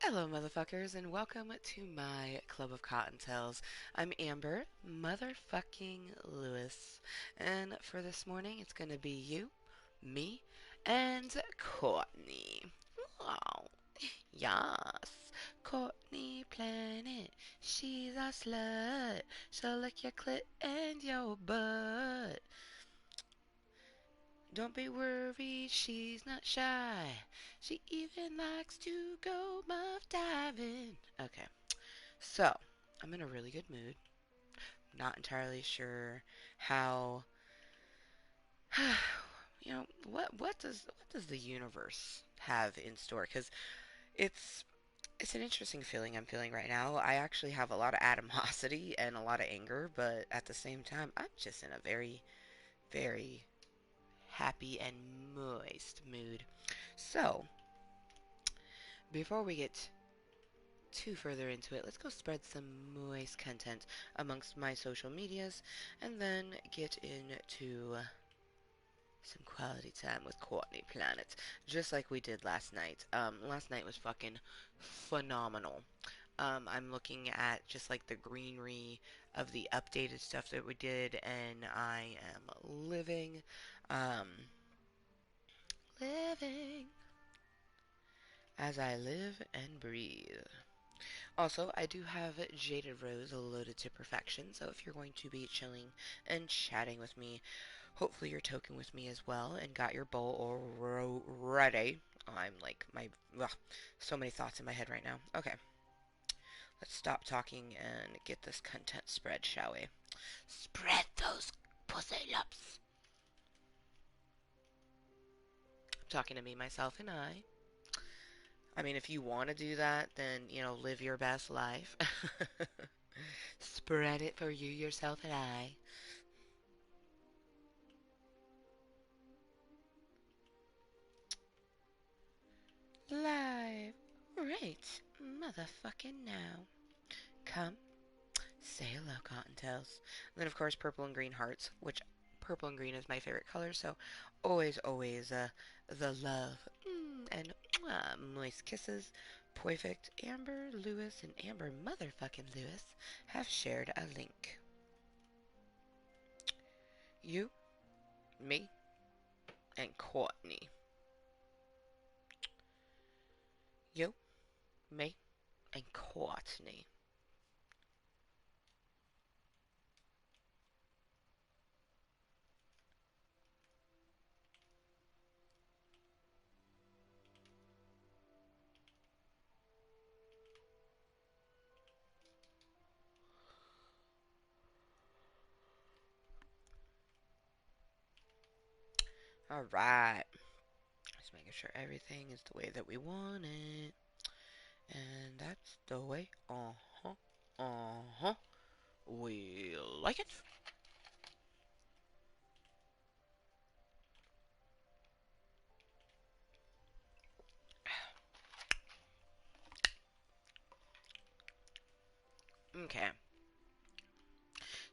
Hello, motherfuckers, and welcome to my Club of Cottontails. I'm Amber, motherfucking Lewis, and for this morning, it's gonna be you, me, and Kourtnii. Oh, yes, Kourtnii Planet. She's a slut. She'll lick your clit and your butt. Don't be worried, she's not shy. She even likes to go muff diving. Okay, so I'm in a really good mood. Not entirely sure how what does the universe have in store? Because it's it's an interesting feeling I'm feeling right now. I actually have a lot of animosity and a lot of anger, but at the same time, I'm just in a very, very happy and moist mood. So, before we get too further into it, let's go spread some moist content amongst my social medias and then get into some quality time with Kourtnii Planet, just like we did last night. Last night was fucking phenomenal. I'm looking at just like the greenery of the updated stuff that we did, and I am um, living as I live and breathe. Also, I do have Jaded Rose loaded to perfection, so if you're going to be chilling and chatting with me, hopefully you're token with me as well and got your bowl ready. I'm like, ugh, so many thoughts in my head right now. Okay, let's stop talking and get this content spread, shall we? Spread those pussy lips. I'm talking to me, myself, and I. I mean, if you want to do that, then, live your best life. Spread it for you, yourself, and I. Live right motherfucking now. Come, say hello, Cottontails. And then, of course, purple and green hearts, which purple and green is my favorite color, so always, always, the love. And moist kisses. Perfect. Amber Lewis and Amber motherfucking Lewis have shared a link. You, me, and Kourtnii. You, me, and Kourtnii. Alright. Just making sure everything is the way that we want it. And that's the way. Uh-huh. Uh-huh. We like it. Okay.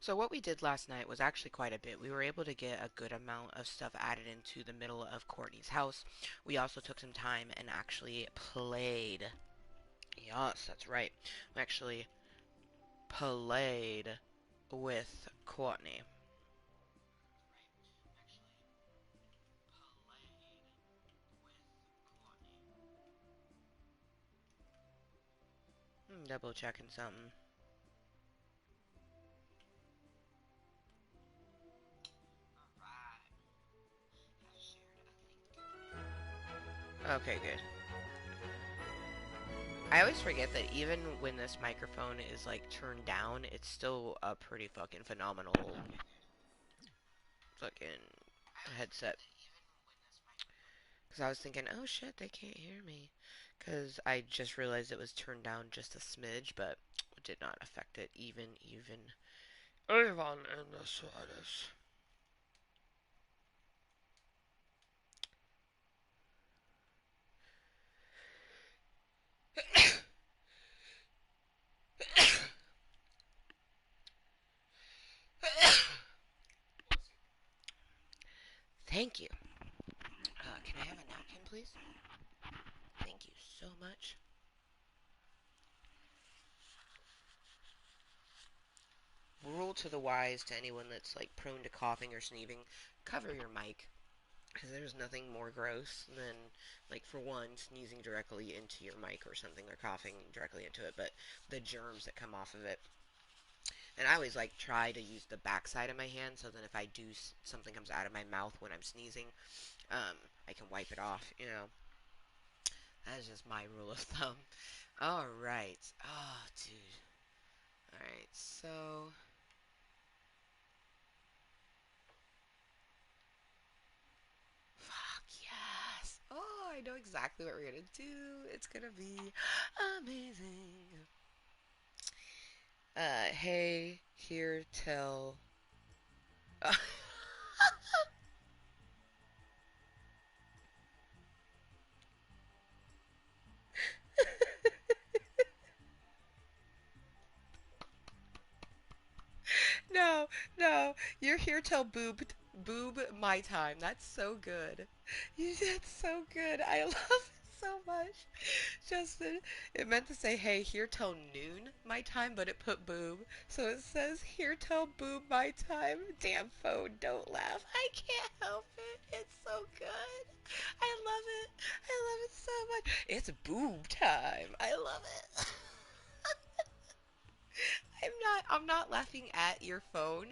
So what we did last night was actually quite a bit. We were able to get a good amount of stuff added into the middle of Kourtney's house. We also took some time and actually played. Yes, that's right. We actually played with Kourtney. Double checking something. Okay, good. I always forget that even when this microphone is like turned down, it's still a pretty fucking phenomenal fucking headset. Because I was thinking, oh shit, they can't hear me. Because I just realized it was turned down just a smidge, but it did not affect it even in the slightest. Thank you. Can I have a napkin, please? Thank you so much. rule to the wise to anyone that's like prone to coughing or sneezing, cover your mic. Because there's nothing more gross than, like, for one, sneezing directly into your mic or something, or coughing directly into it, but the germs that come off of it. And I always, like, try to use the backside of my hand so that if I do, something comes out of my mouth when I'm sneezing, um, I can wipe it off, you know. That is just my rule of thumb. Alright. Oh, dude. Alright, so... Fuck yes! Oh, I know exactly what we're gonna do. It's gonna be amazing. Hey, here, tell. No, no, you're here till boob my time. That's so good. That's so good. I love it so much. Justin, it meant to say, hey, here till noon my time, but it put boob. So it says, here till boob my time. Damn phone, don't laugh. I can't help it. It's so good. I love it. I love it so much. It's boob time. I love it. I'm not laughing at your phone.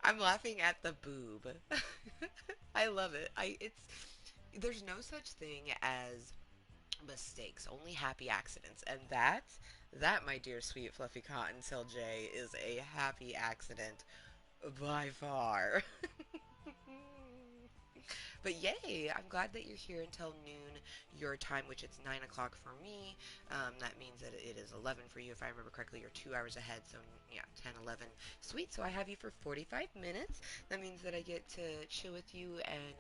I'm laughing at the boob. I love it. There's no such thing as mistakes, only happy accidents. And that, my dear sweet fluffy cottontail J, is a happy accident by far. But yay, I'm glad that you're here until noon your time, which it's 9 o'clock for me. That means that it is 11 for you. If I remember correctly, you're 2 hours ahead, so yeah, 10, 11. Sweet, so I have you for 45 minutes. That means that I get to chill with you and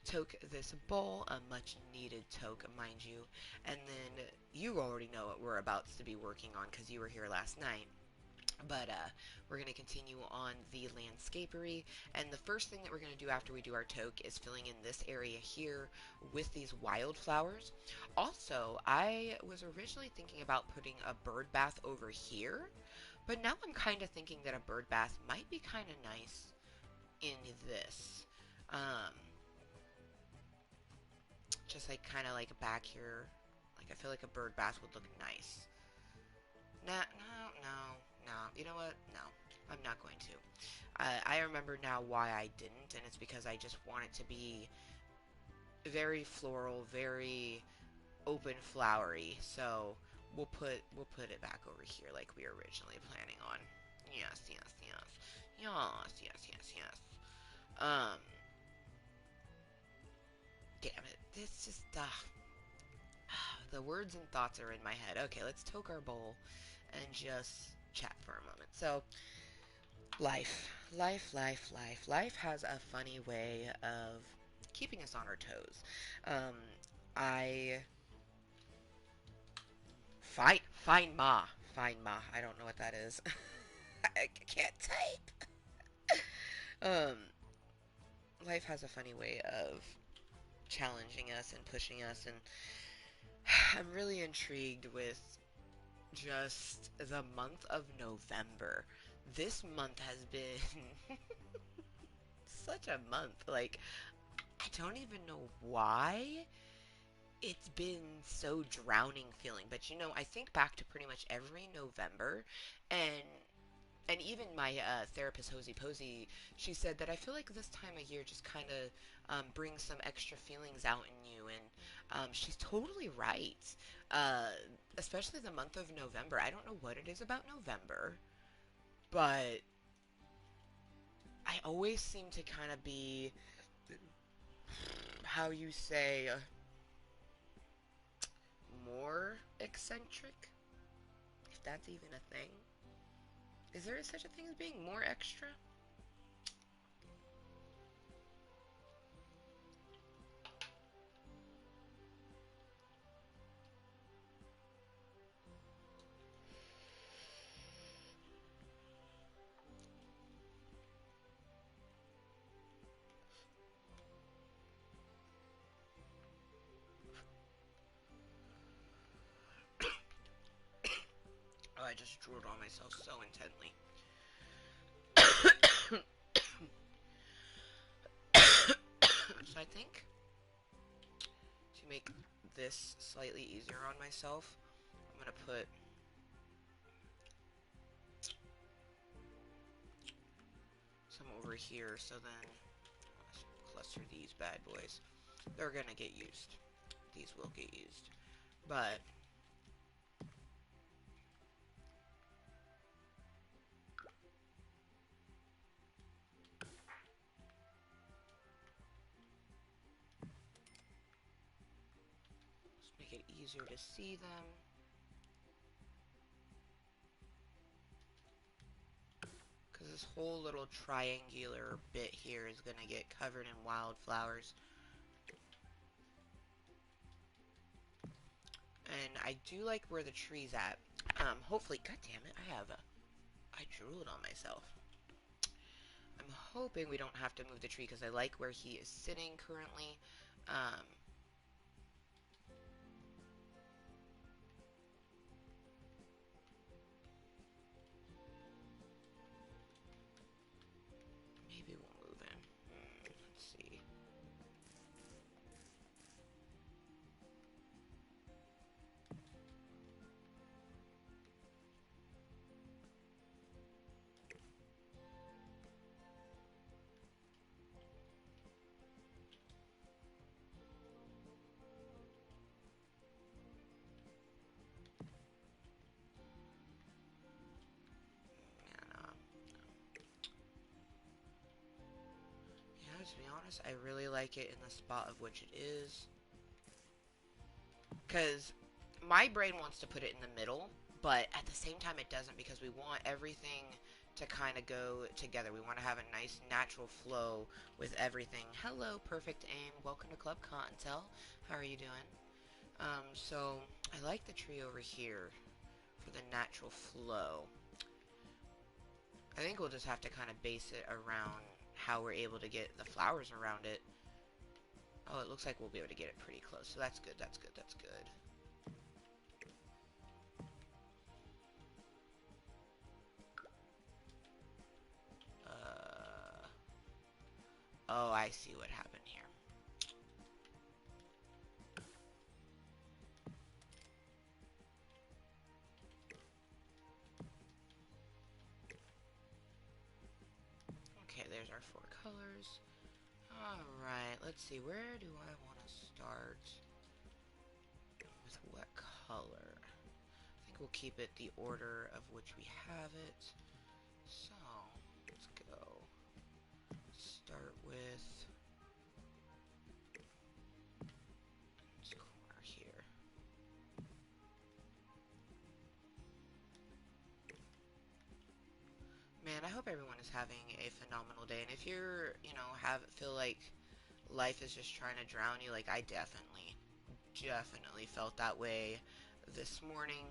toke this bowl, a much needed toke, mind you. And then you already know what we're about to be working on because you were here last night. But we're going to continue on the landscapery. And the first thing that we're going to do after we do our toque is filling in this area here with these wildflowers. Also, I was originally thinking about putting a bird bath over here. But now I'm kind of thinking that a bird bath might be kind of nice in this. Um, just like kind of like back here. Like I feel like a bird bath would look nice. Nah, no, no, no. You know what? No, I'm not going to. I remember now why I didn't, and it's because I just want it to be very floral, very open flowery. So we'll put it back over here like we were originally planning on. Yes, yes, yes, yes, yes, yes, yes. Um, damn it, this just the words and thoughts are in my head. Okay, let's toke our bowl and just chat for a moment. So, life has a funny way of keeping us on our toes. Um, I find ma. I don't know what that is. I can't type. Um, life has a funny way of challenging us and pushing us, and I'm really intrigued with just the month of November. This month has been such a month. Like, I don't even know why it's been so drowning feeling. But you know, I think back to pretty much every November, and and even my therapist, Hosey Posey, she said that I feel like this time of year just kind of brings some extra feelings out in you, and she's totally right. Uh, Especially the month of November. I don't know what it is about November, but I always seem to kind of be, how you say, more eccentric, if that's even a thing. Is there such a thing as being more extra? Oh, I just drooled on myself so intently. So I think to make this slightly easier on myself, I'm going to put some over here, so then let's cluster these bad boys. They're going to get used. These will get used. But let's make it easier to see them. Because this whole little triangular bit here is going to get covered in wildflowers. And I do like where the tree's at. Hopefully, god damn it, I drooled on myself. I'm hoping we don't have to move the tree because I like where he is sitting currently. Maybe we'll move him. Let's see. Yeah, to be honest, I really like it in the spot of which it is. Because my brain wants to put it in the middle, but at the same time it doesn't, because we want everything to kind of go together. We want to have a nice natural flow with everything. Hello, Perfect Aim. Welcome to Club Kottontale. How are you doing? So I like the tree over here for the natural flow. I think we'll just have to kind of base it around how we're able to get the flowers around it. Oh, it looks like we'll be able to get it pretty close. So that's good, that's good, that's good. Oh, I see what happened here. Okay, there's our 4 colors. Alright, let's see. Where do I want to start? With what color? I think we'll keep it the order of which we have it. So, let's go. Start with this corner here. Man, I hope everyone is having a phenomenal day. And if you're, feel like life is just trying to drown you, like I definitely felt that way this morning.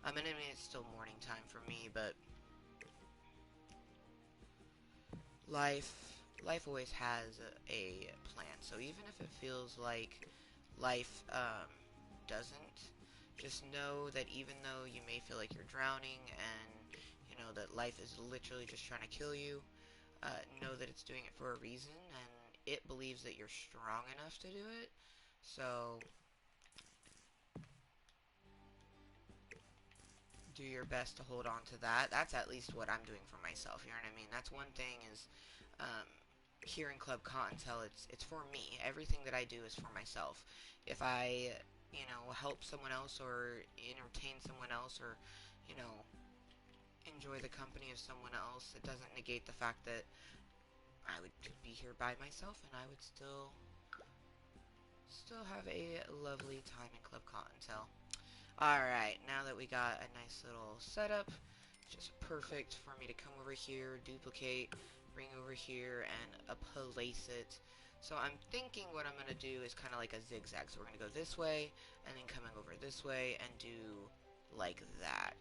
And I mean, it's still morning time for me, but life always has a plan. So even if it feels like life doesn't, just know that even though you may feel like you're drowning and that life is literally just trying to kill you, know that it's doing it for a reason, and it believes that you're strong enough to do it. So do your best to hold on to that. That's at least what I'm doing for myself. You know what I mean? That's one thing is, here in Club Kottontale, it's for me. Everything that I do is for myself. If I, help someone else or entertain someone else or, enjoy the company of someone else, it doesn't negate the fact that I would be here by myself and I would still have a lovely time in Club Kottontale. Alright, now that we got a nice little setup, just perfect for me to come over here, duplicate, bring over here, and place it. So I'm thinking what I'm going to do is kind of like a zigzag. So we're going to go this way, and then coming over this way, and do like that.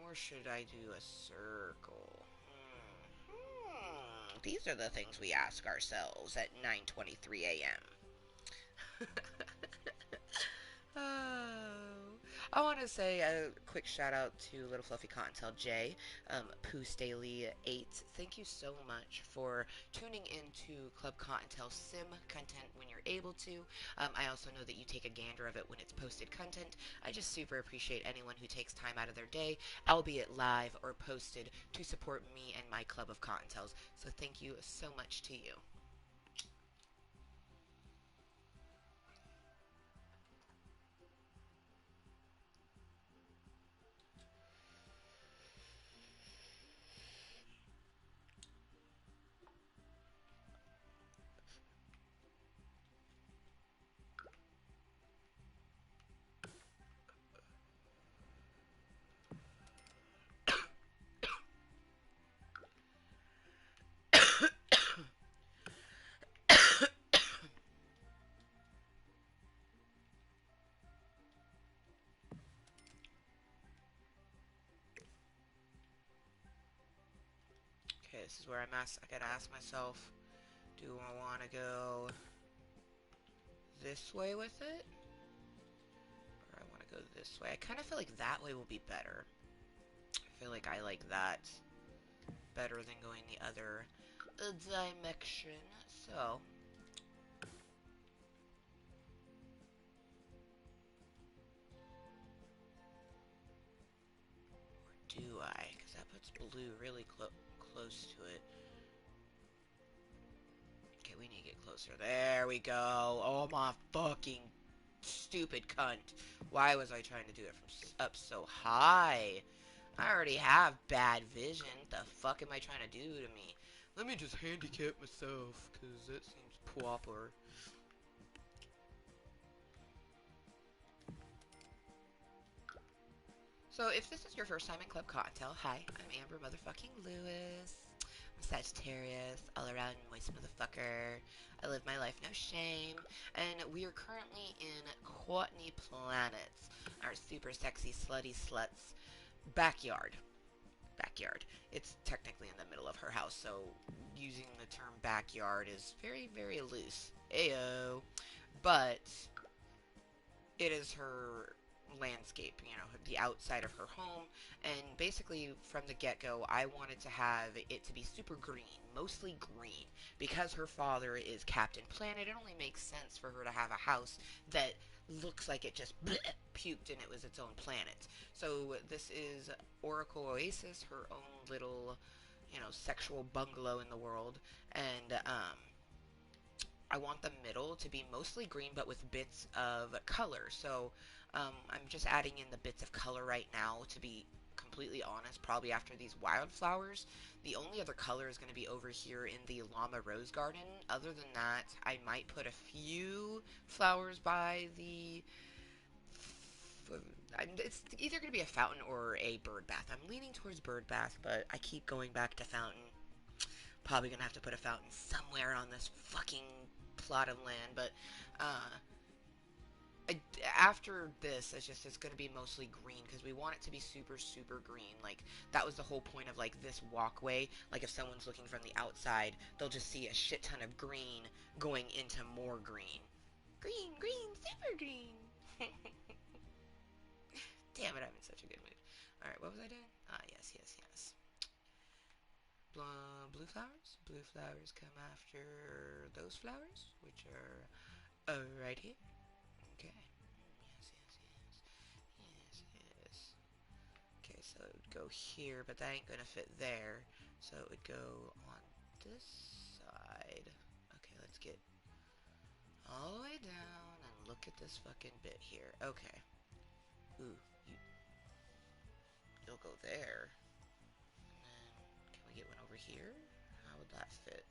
Or should I do a circle? These are the things we ask ourselves at 9:23 a.m. Oh. I want to say a quick shout out to Little Fluffy Cottontail J, Pooh Staley 8. Thank you so much for tuning into Club Cottontail Sim content when you're able to. I also know that you take a gander of it when it's posted content. I just super appreciate anyone who takes time out of their day, albeit live or posted, to support me and my Club of Cottontails. So thank you so much to you. Okay, this is where I gotta ask myself, do I want to go this way with it? Or I want to go this way? I kind of feel like that way will be better. I feel like I like that better than going the other direction. So, or do I? Because that puts blue really close to it. Okay, we need to get closer. There we go. Oh my fucking stupid cunt. Why was I trying to do it from up so high? I already have bad vision. The fuck am I trying to do to me? Let me just handicap myself, because that seems proper. So, if this is your first time in Club Cocktail, hi, I'm Amber motherfucking Lewis. I'm Sagittarius, all around moist motherfucker. I live my life no shame. And we are currently in Kourtnii Planets, our super sexy slutty sluts backyard. Backyard. It's technically in the middle of her house, so using the term backyard is very, very loose. Ayo. But it is her landscape, you know, the outside of her home. And basically, from the get go, I wanted to have it to be super green, mostly green. Because her father is Captain Planet, it only makes sense for her to have a house that looks like it just bleh, puked and it was its own planet. So, this is Oracle Oasis, her own little, you know, sexual bungalow in the world. And, I want the middle to be mostly green but with bits of color. So I'm just adding in the bits of color right now, to be completely honest. Probably after these wildflowers, the only other color is going to be over here in the llama rose garden. Other than that, I might put a few flowers by the... It's either going to be a fountain or a bird bath. I'm leaning towards bird bath, but I keep going back to fountain. Probably gonna have to put a fountain somewhere on this fucking plot of land, but uh, I, after this, it's gonna be mostly green because we want it to be super super green. Like that was the whole point of like this walkway. Like if someone's looking from the outside, they'll just see a shit ton of green going into more green. Green, green, super green. Damn it, I'm in such a good mood. All right, what was I doing? Ah, yes, yes, yes. Blue flowers. Blue flowers come after those flowers, which are right here. Okay. Yes, yes, yes. Yes, yes. Okay, so it would go here, but that ain't gonna fit there. So it would go on this side. Okay, let's get all the way down and look at this fucking bit here. Okay. Ooh, you'll go there. And then, can we get one over here? How would that fit?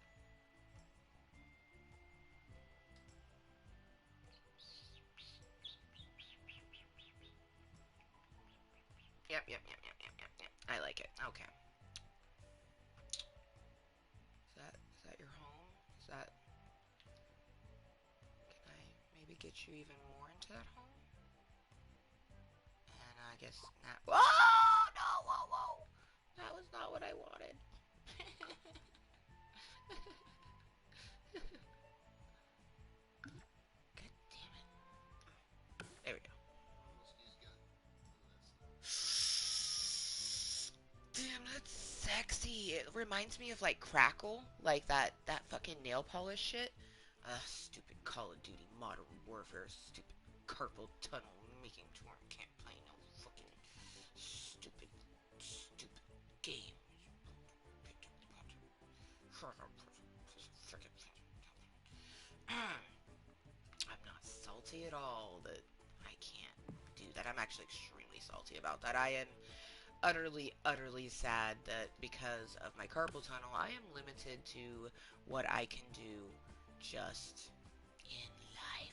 Yep, yep, yep, yep, yep, yep, yep. I like it. Okay. Is that your home? Is that... Can I maybe get you even more into that home? And I guess not. Whoa! No! Whoa! Whoa! That was not what I wanted. God damn it. There we go. See, it reminds me of like Crackle, like that fucking nail polish shit. Stupid Call of Duty Modern Warfare, stupid carpal tunnel making torn can't play no fucking stupid, stupid game. I'm not salty at all that I can't do that. I'm actually extremely salty about that. I am utterly, utterly sad that because of my carpal tunnel, I am limited to what I can do just in life.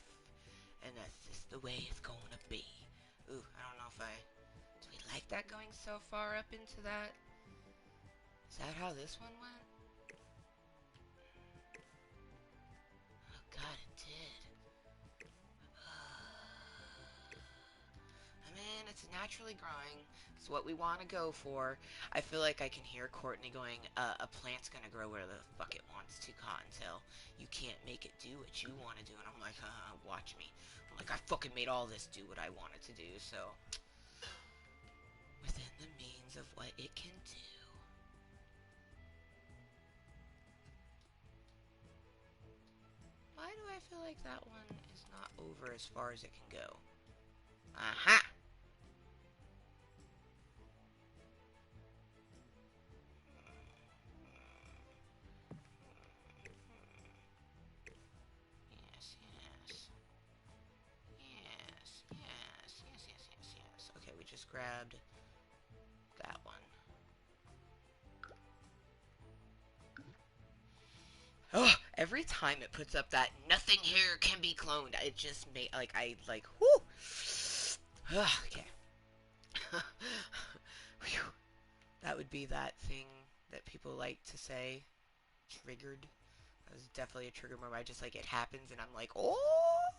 And that's just the way it's going to be. Ooh, I don't know if I... Do we like that going so far up into that? Is that how this one went? Oh god, it did. I mean, it's naturally growing. It's what we want to go for. I feel like I can hear Kourtnii going, a plant's gonna grow where the fuck it wants to, Kottontale. You can't make it do what you want to do. And I'm like, watch me. I'm like, I fucking made all this do what I wanted to do, so... Within the means of what it can do. Why do I feel like that one is not over as far as it can go? Aha! Yes, yes. Yes, yes, yes, yes, yes, yes. Okay, we just grabbed that one. Oh, every time it puts up that nothing here can be cloned, it just made, like, whoo! Okay. That would be that thing that people like to say, triggered. That was definitely a trigger moment. I just, like, it happens and I'm like, oh,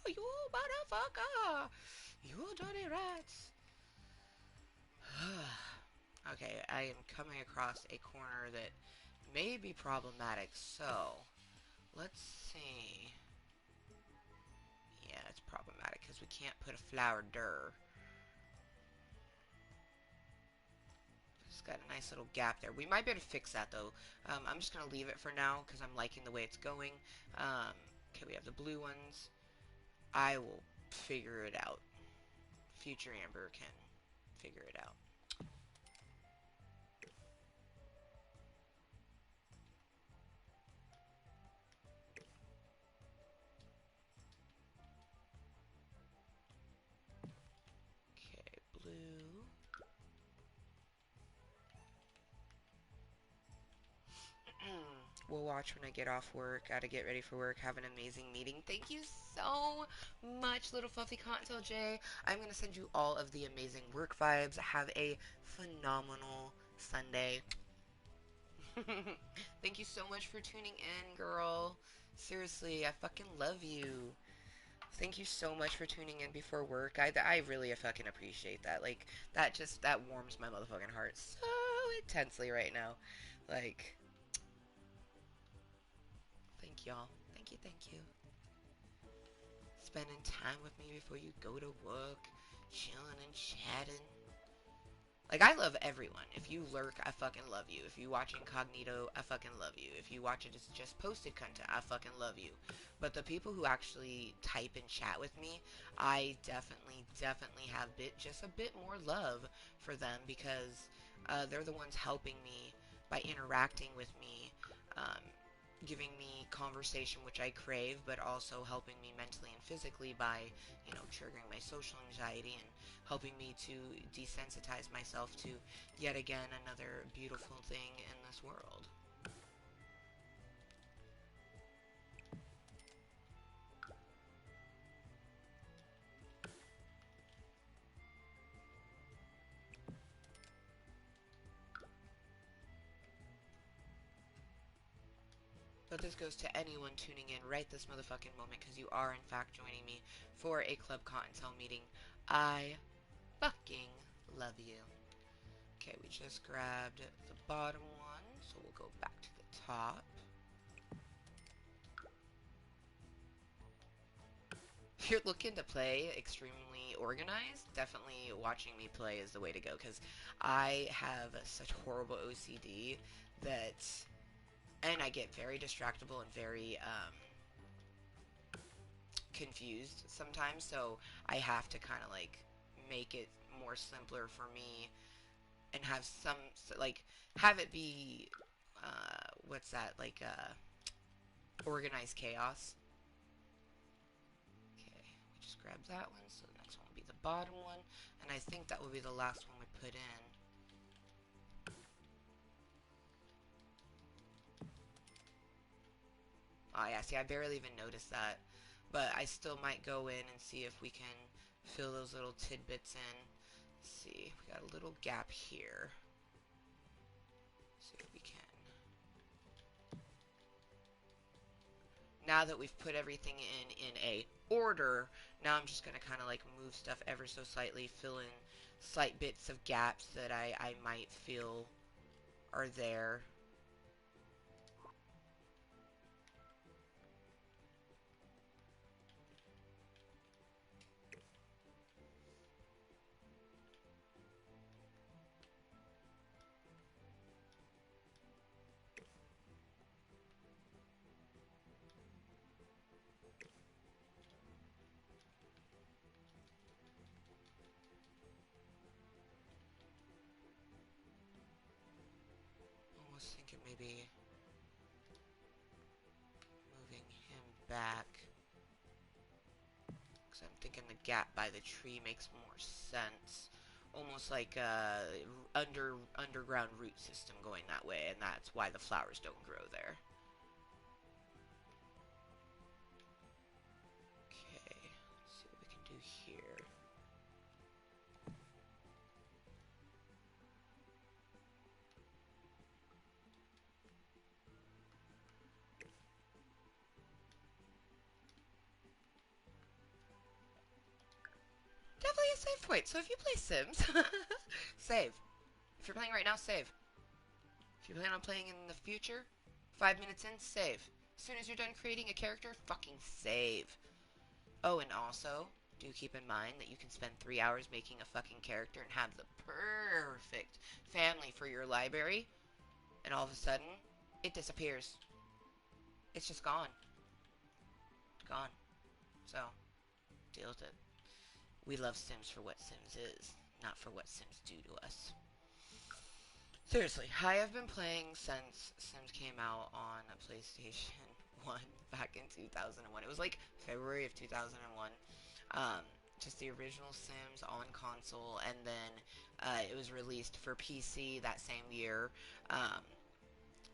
you motherfucker! You dirty rats! Okay, I am coming across a corner that may be problematic, so let's see. Yeah, it's problematic because we can't put a flower dur. It's got a nice little gap there. We might be able to fix that though. I'm just going to leave it for now because I'm liking the way it's going. Okay, we have the blue ones. I will figure it out. Future Amber can figure it out. Okay, blue. We'll watch when I get off work. Gotta get ready for work. Have an amazing meeting. Thank you so much, little fluffy Cottontail J. I'm gonna send you all of the amazing work vibes. Have a phenomenal Sunday. Thank you so much for tuning in, girl. Seriously, I fucking love you. Thank you so much for tuning in before work. I really fucking appreciate that. Like, that warms my motherfucking heart so intensely right now. Like, thank y'all. Thank you, thank you. Spending time with me before you go to work, chilling and chatting. Like, I love everyone. If you lurk, I fucking love you. If you watch Incognito, I fucking love you. If you watch it as just posted content, I fucking love you. But the people who actually type and chat with me, I definitely, definitely have just a bit more love for them because they're the ones helping me by interacting with me, um, giving me conversation which I crave, but also helping me mentally and physically by, triggering my social anxiety and helping me to desensitize myself to yet again another beautiful thing in this world. But this goes to anyone tuning in right this motherfucking moment because you are in fact joining me for a Club Kottontale meeting. I fucking love you. Okay, we just grabbed the bottom one, so we'll go back to the top. If you're looking to play extremely organized, definitely watching me play is the way to go because I have such horrible OCD that, and I get very distractible and very confused sometimes, so I have to kind of like make it more simpler for me and have some like have it be what's that like organized chaos. Okay, we just grabbed that one, so the next one will be the bottom one, and I think that will be the last one we put in. Oh yeah, see, I barely even noticed that, but I still might go in and see if we can fill those little tidbits in. Let's see, we got a little gap here. See if we can. Now that we've put everything in a order, now I'm just going to kind of like move stuff ever so slightly, fill in slight bits of gaps that I might feel are there. Almost thinking maybe moving him back, because I'm thinking the gap by the tree makes more sense. Almost like a underground root system going that way, and that's why the flowers don't grow there. Okay, let's see what we can do here. Definitely a save point. So if you play Sims, save. If you're playing right now, save. If you plan on playing in the future, 5 minutes in, save. As soon as you're done creating a character, fucking save. Oh, and also, do keep in mind that you can spend 3 hours making a fucking character and have the perfect family for your library, and all of a sudden, it disappears. It's just gone. Gone. So, deal with it. We love Sims for what Sims is, not for what Sims do to us. Seriously, I have been playing since Sims came out on a PlayStation 1 back in 2001. It was like February of 2001. Um, just the original Sims on console, and then it was released for PC that same year.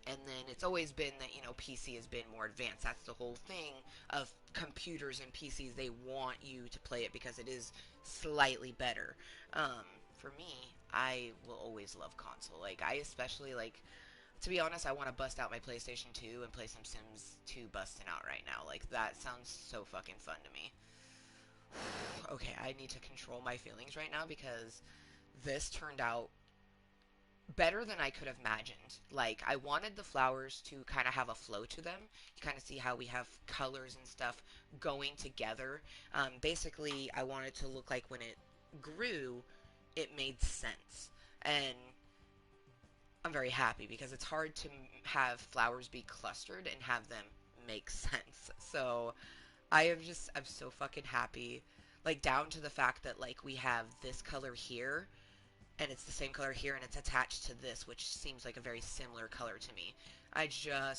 And then it's always been that, PC has been more advanced. That's the whole thing of computers and PCs. They want you to play it because it is slightly better. For me, I will always love console. Like, I especially, like, to be honest, I want to bust out my PlayStation 2 and play some Sims 2 busting out right now. Like, that sounds so fucking fun to me. Okay, I need to control my feelings right now because this turned out better than I could have imagined. Like, I wanted the flowers to kind of have a flow to them. You kind of see how we have colors and stuff going together. Basically, I wanted to look like when it grew, it made sense. And I'm very happy because it's hard to have flowers be clustered and have them make sense. So, I'm so fucking happy. Like, down to the fact that, like, we have this color here and it's the same color here, and it's attached to this, which seems like a very similar color to me. It's good.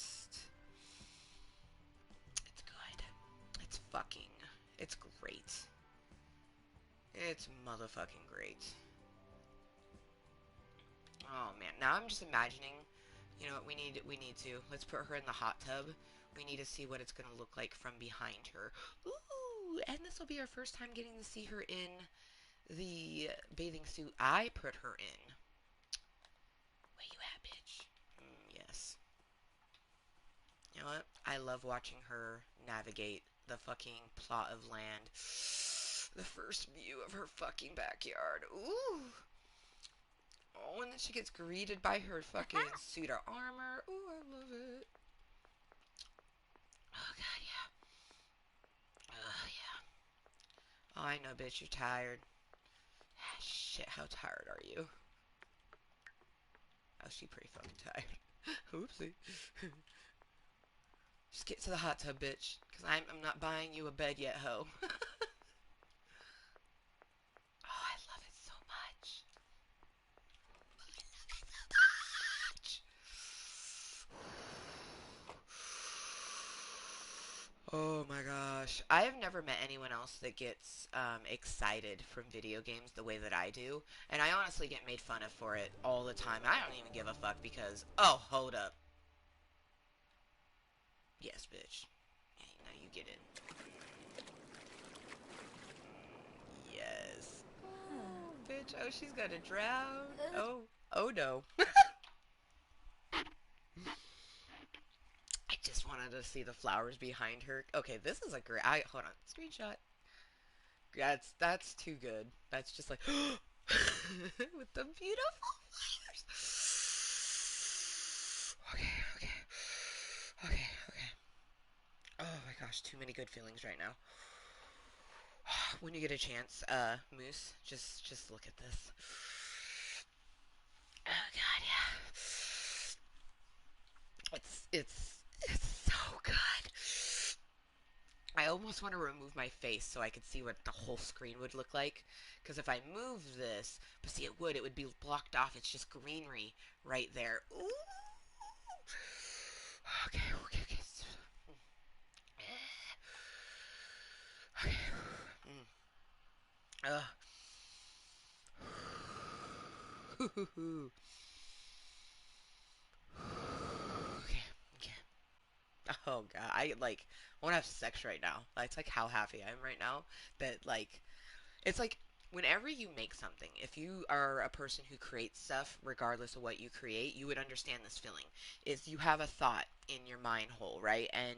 It's great. It's motherfucking great. Oh man, now I'm just imagining, you know what, let's put her in the hot tub. We need to see what it's gonna look like from behind her. Ooh, and this will be our first time getting to see her in the bathing suit I put her in. Where you at, bitch? Yes. You know what? I love watching her navigate the fucking plot of land. The first view of her fucking backyard. Ooh. Oh, and then she gets greeted by her fucking suit of armor. Ooh, I love it. Oh, God, yeah. Oh, yeah. Oh, I know, bitch, you're tired. Ah, shit, how tired are you? Oh, she's pretty fucking tired. Oopsie. Just get to the hot tub, bitch. Because I'm not buying you a bed yet, ho. Oh, I love it so much. Much. Oh my gosh. I have never met anyone else that gets excited from video games the way that I do. And I honestly get made fun of for it all the time. And I don't even give a fuck because, oh, hold up. Yes, bitch. Hey, now you get it. Yes. Oh, bitch. Oh, she's gonna drown. Oh, oh no. I just wanted to see the flowers behind her. Okay, this is a great. Hold on. Screenshot. That's too good. That's just like with the beautiful flowers. Okay, okay, okay, okay. Oh my gosh, too many good feelings right now. When you get a chance, Moose, just look at this. Oh god, yeah. It's so good. I almost want to remove my face so I could see what the whole screen would look like. Because if I move this, but see, it would be blocked off. It's just greenery right there. Ooh. Okay, okay, okay. Okay. Mm. Uh. Okay, okay. Oh god, I like want to have sex right now. That's like how happy I am right now. That like it's like whenever you make something, if you are a person who creates stuff, regardless of what you create, you would understand this feeling. Is you have a thought in your mind hole, right? And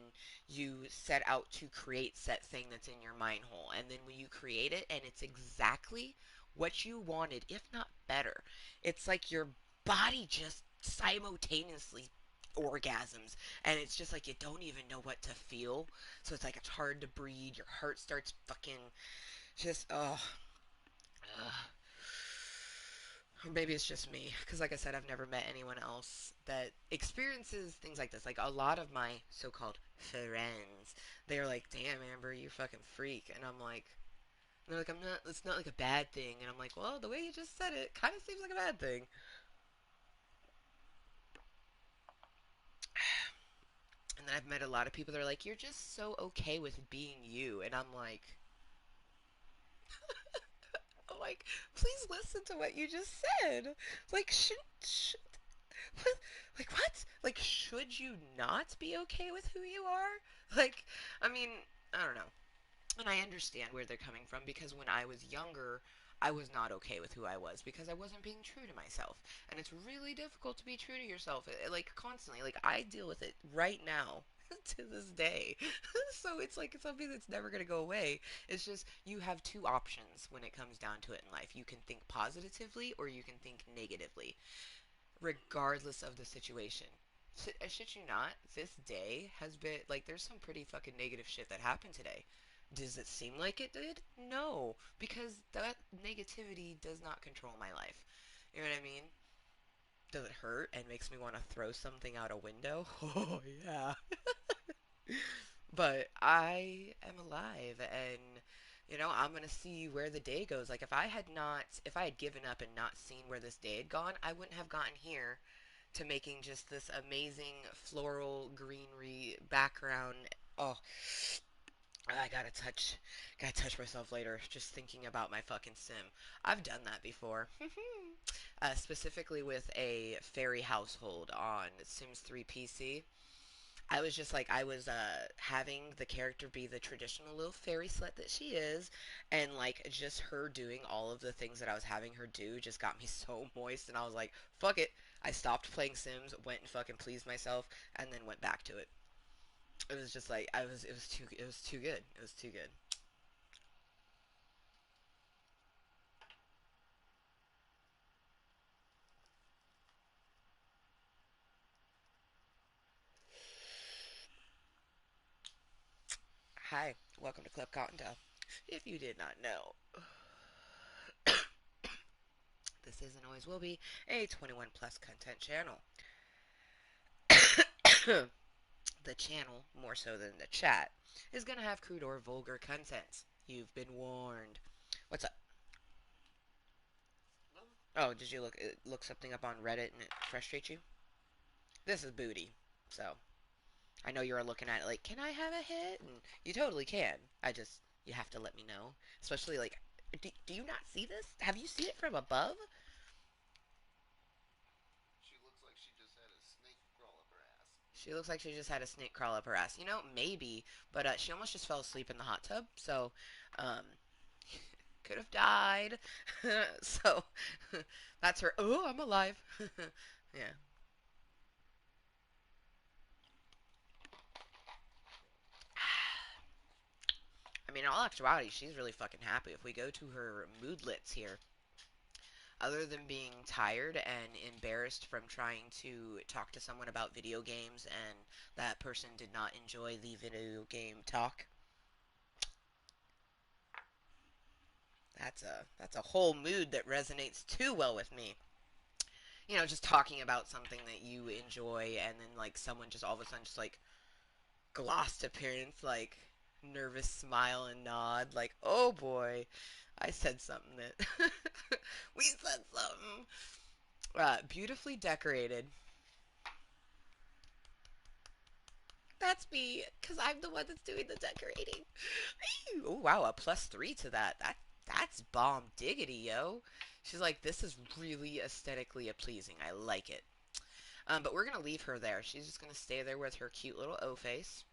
you set out to create said thing that's in your mind hole. And then when you create it and it's exactly what you wanted, if not better, it's like your body just simultaneously orgasms and it's just like you don't even know what to feel, so it's like it's hard to breathe, your heart starts fucking just or maybe it's just me, because like I said, I've never met anyone else that experiences things like this. Like a lot of my so-called friends, they're like, "Damn, Amber, you fucking freak," and I'm like, they're like, "I'm not. It's not like a bad thing," and I'm like, "Well, the way you just said it, kind of seems like a bad thing." And then I've met a lot of people that are like, "You're just so okay with being you," and I'm like, please listen to what you just said. Like, should what? Like what? Like should you not be okay with who you are? Like, I mean, I don't know. And I understand where they're coming from because when I was younger, I was not okay with who I was because I wasn't being true to myself. And it's really difficult to be true to yourself, like constantly. Like I deal with it right now to this day. So it's like it's something that's never going to go away. It's just you have two options when it comes down to it in life. You can think positively or you can think negatively regardless of the situation. I shit you not, this day has been like there's some pretty fucking negative shit that happened today. Does it seem like it did? No, because that negativity does not control my life. You know what I mean? Does it hurt and makes me want to throw something out a window? Oh yeah. But I am alive and I'm going to see where the day goes. Like if I had given up and not seen where this day had gone, I wouldn't have gotten here to making just this amazing floral greenery background. Oh, gotta touch myself later just thinking about my fucking sim. I've done that before. Specifically with a fairy household on Sims 3 PC. I was just like I was having the character be the traditional little fairy slut that she is, and like just her doing all of the things that I was having her do just got me so moist, and I was like, fuck it. I stopped playing Sims, went and fucking pleased myself, and then went back to it. It was just like it was too good. It was too good. Hi, welcome to Club Kottontale. If you did not know, this is and always will be a 21 plus content channel. The channel, more so than the chat, is going to have crude or vulgar content. You've been warned. What's up? Oh, did you look something up on Reddit and it frustrates you? This is booty. So, I know you're looking at it like, can I have a hit? And you totally can. You have to let me know. Especially, like, do you not see this? Have you seen it from above? She looks like she just had a snake crawl up her ass. You know, maybe, but she almost just fell asleep in the hot tub. So, um, could have died. So, that's her. Oh, I'm alive. Yeah. I mean, in all actuality, she's really fucking happy. If we go to her moodlets here, other than being tired and embarrassed from trying to talk to someone about video games and that person did not enjoy the video game talk, that's a whole mood that resonates too well with me. You know, just talking about something that you enjoy and then like someone just all of a sudden just like glossed appearance, like nervous smile and nod, like, oh boy, I said something that we said something. Beautifully decorated. That's me, because I'm the one that's doing the decorating. Oh wow, a +3 to that. That's bomb diggity, yo. She's like, this is really aesthetically pleasing. I like it. But we're gonna leave her there. She's just gonna stay there with her cute little O face.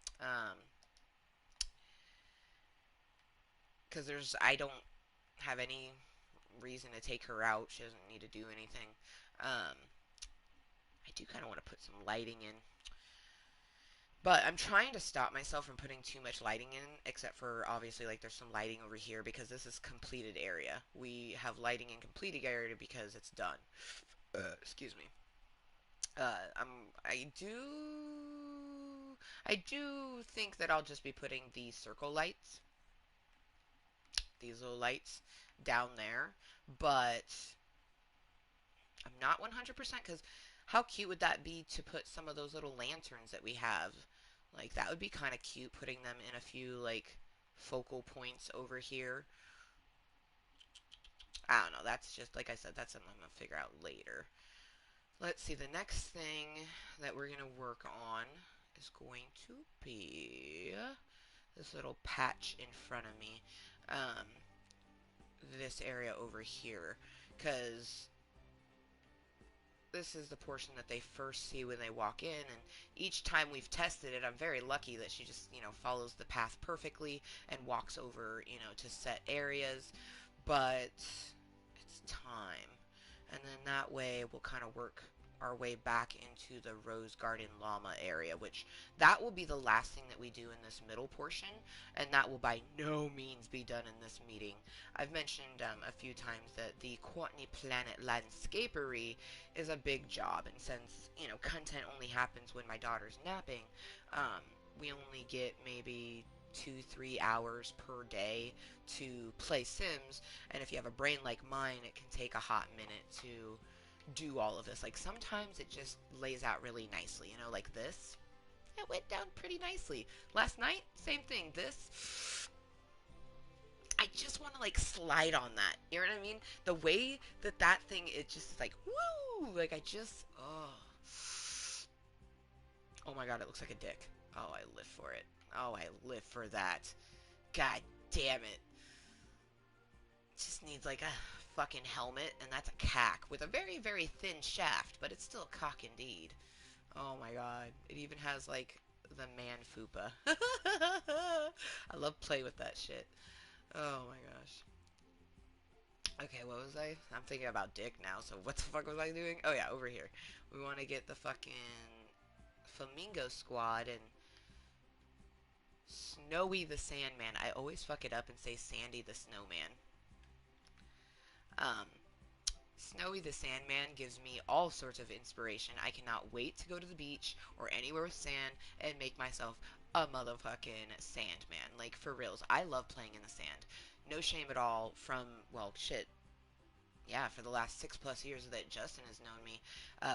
Because I don't have any reason to take her out. She doesn't need to do anything. Um, I do kind of want to put some lighting in. But I'm trying to stop myself from putting too much lighting in, except for obviously like there's some lighting over here because this is completed area. We have lighting in completed area because it's done. Excuse me. I do think that I'll just be putting these circle lights, these little lights down there, but I'm not 100% because how cute would that be to put some of those little lanterns that we have? Like, that would be kind of cute, putting them in a few, like, focal points over here. I don't know. That's just, like I said, that's something I'm going to figure out later. Let's see. The next thing that we're going to work on is going to be this little patch in front of me. Um, this area over here. Because this is the portion that they first see when they walk in, and each time we've tested it, I'm very lucky that she just, follows the path perfectly and walks over, to set areas, but it's time. And then that way we'll kind of work our way back into the Rose Garden Llama area, which that will be the last thing that we do in this middle portion, and that will by no means be done in this meeting. I've mentioned a few times that the Kourtnii Planet Landscapery is a big job, and since, content only happens when my daughter's napping, um, we only get maybe 2-3 hours per day to play Sims, and if you have a brain like mine, it can take a hot minute to do all of this. Like, sometimes it just lays out really nicely, like this. It went down pretty nicely. Last night, same thing. This, I just want to, like, slide on that. You know what I mean? The way that thing, it just is like, woo! Like, oh. Oh my god, it looks like a dick. Oh, I live for it. Oh, I live for that. God damn it. Just needs like a fucking helmet, and that's a cack with a very, very thin shaft, but it's still a cock indeed. Oh my god. It even has like the man fupa. I love play with that shit. Oh my gosh. Okay, what was I? I'm thinking about dick now, so what the fuck was I doing? Oh yeah, over here. We want to get the fucking Flamingo Squad and Snowy the Sandman. I always fuck it up and say Sandy the Snowman. Um, Snowy the Sandman gives me all sorts of inspiration. I cannot wait to go to the beach or anywhere with sand and make myself a motherfucking Sandman. Like, for reals. I love playing in the sand. No shame at all from, well, shit. yeah, for the last 6+ years that Justin has known me,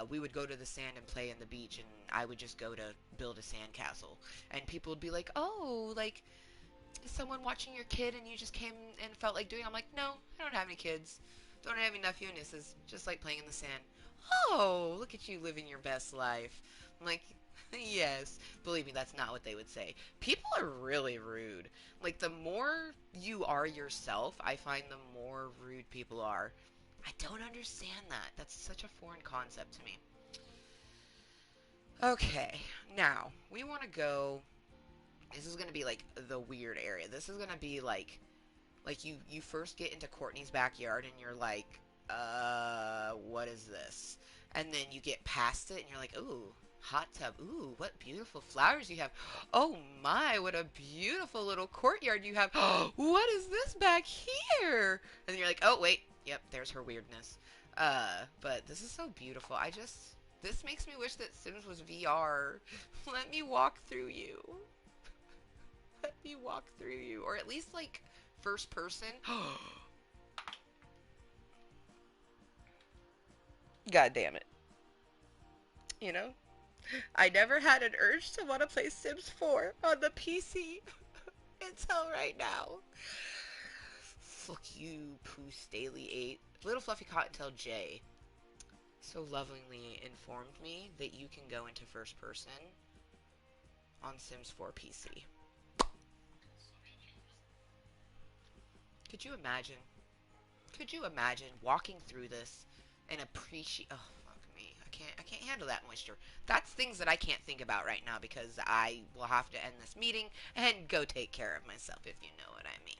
we would go to the sand and play in the beach, and I would just go to build a sandcastle. And people would be like, "Oh, like, is someone watching your kid and you just came and felt like doing?" I'm like, "No, I don't have any kids. Don't have any nephew and nieces. Just like playing in the sand." "Oh, look at you living your best life." I'm like, "Yes." Believe me, that's not what they would say. People are really rude. Like, the more you are yourself, I find the more rude people are. I don't understand that. That's such a foreign concept to me. Okay, now we want to go. This is gonna be like the weird area. This is gonna be like you first get into Kourtnei's backyard and you're like, what is this? And then you get past it and you're like, ooh, hot tub. Ooh, what beautiful flowers you have. Oh my, what a beautiful little courtyard you have. What is this back here? And you're like, oh wait, yep, there's her weirdness. But this is so beautiful. This makes me wish that Sims was VR. Let me walk through you. Let me walk through you. Or at least like first person. God damn it. You know? I never had an urge to want to play Sims 4 on the PC until right now. Fuck you, Pooh Staley 8. Little Fluffy Cottontail J so lovingly informed me that you can go into first person on Sims 4 PC. Could you imagine? Could you imagine walking through this and appreciate? Oh fuck me! I can't handle that moisture. That's things that I can't think about right now because I will have to end this meeting and go take care of myself, if you know what I mean.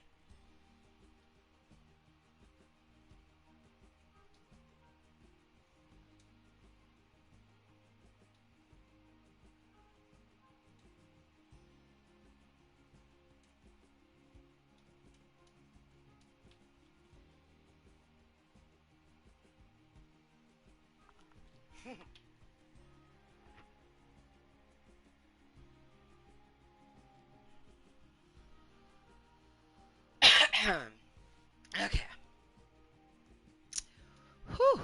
Okay. Whew.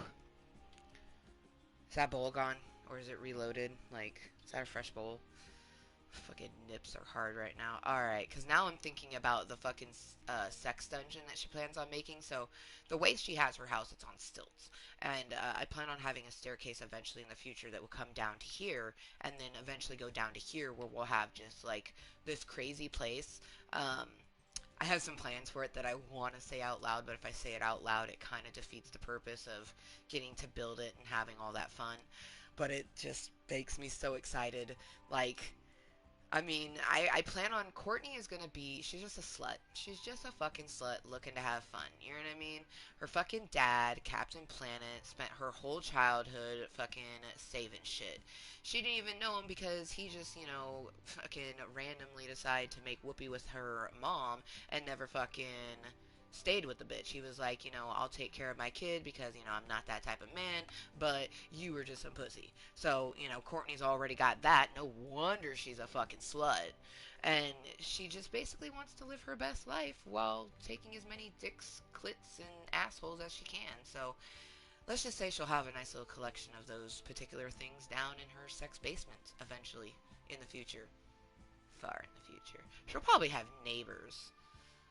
Is that bowl gone? Or is it reloaded? Like, is that a fresh bowl? Fucking nips are hard right now. Alright, because now I'm thinking about the fucking sex dungeon that she plans on making. So, the way she has her house, it's on stilts. And I plan on having a staircase eventually in the future that will come down to here, and then eventually go down to here where we'll have just like this crazy place. Um, I have some plans for it that I want to say out loud, but if I say it out loud, it kind of defeats the purpose of getting to build it and having all that fun. But it just makes me so excited. Like, I mean, I plan on Kourtnii is gonna be. She's just a slut. She's just a fucking slut looking to have fun. You know what I mean? Her fucking dad, Captain Planet, spent her whole childhood fucking saving shit. She didn't even know him because he just, fucking randomly decided to make whoopee with her mom and never fucking stayed with the bitch. He was like, I'll take care of my kid because, I'm not that type of man, but you were just some pussy. So, Kourtney's already got that. No wonder she's a fucking slut. And she just basically wants to live her best life while taking as many dicks, clits, and assholes as she can. So, let's just say she'll have a nice little collection of those particular things down in her sex basement eventually in the future. Far in the future. She'll probably have neighbors.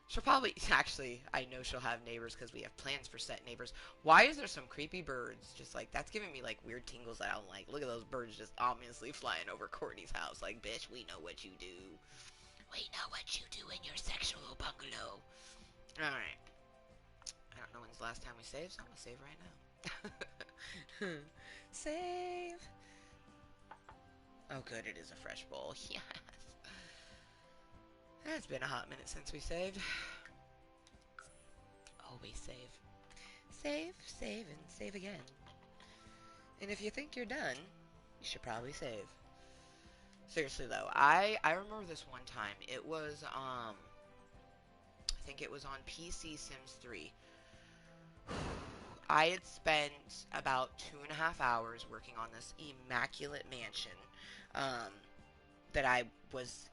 She'll probably, actually, I know she'll have neighbors because we have plans for set neighbors. Why is there some creepy birds? Just like, that's giving me like weird tingles that I don't like. Look at those birds just ominously flying over Kourtney's house. Like, bitch, we know what you do. We know what you do in your sexual bungalow. Alright. I don't know when's the last time we saved, so I'm gonna save right now. Save. Oh, good, it is a fresh bowl. Yes. It's been a hot minute since we saved. Always save. Save, save, and save again. And if you think you're done, you should probably save. Seriously though, I remember this one time. It was I think it was on PC Sims 3. I had spent about 2.5 hours working on this immaculate mansion um, that I was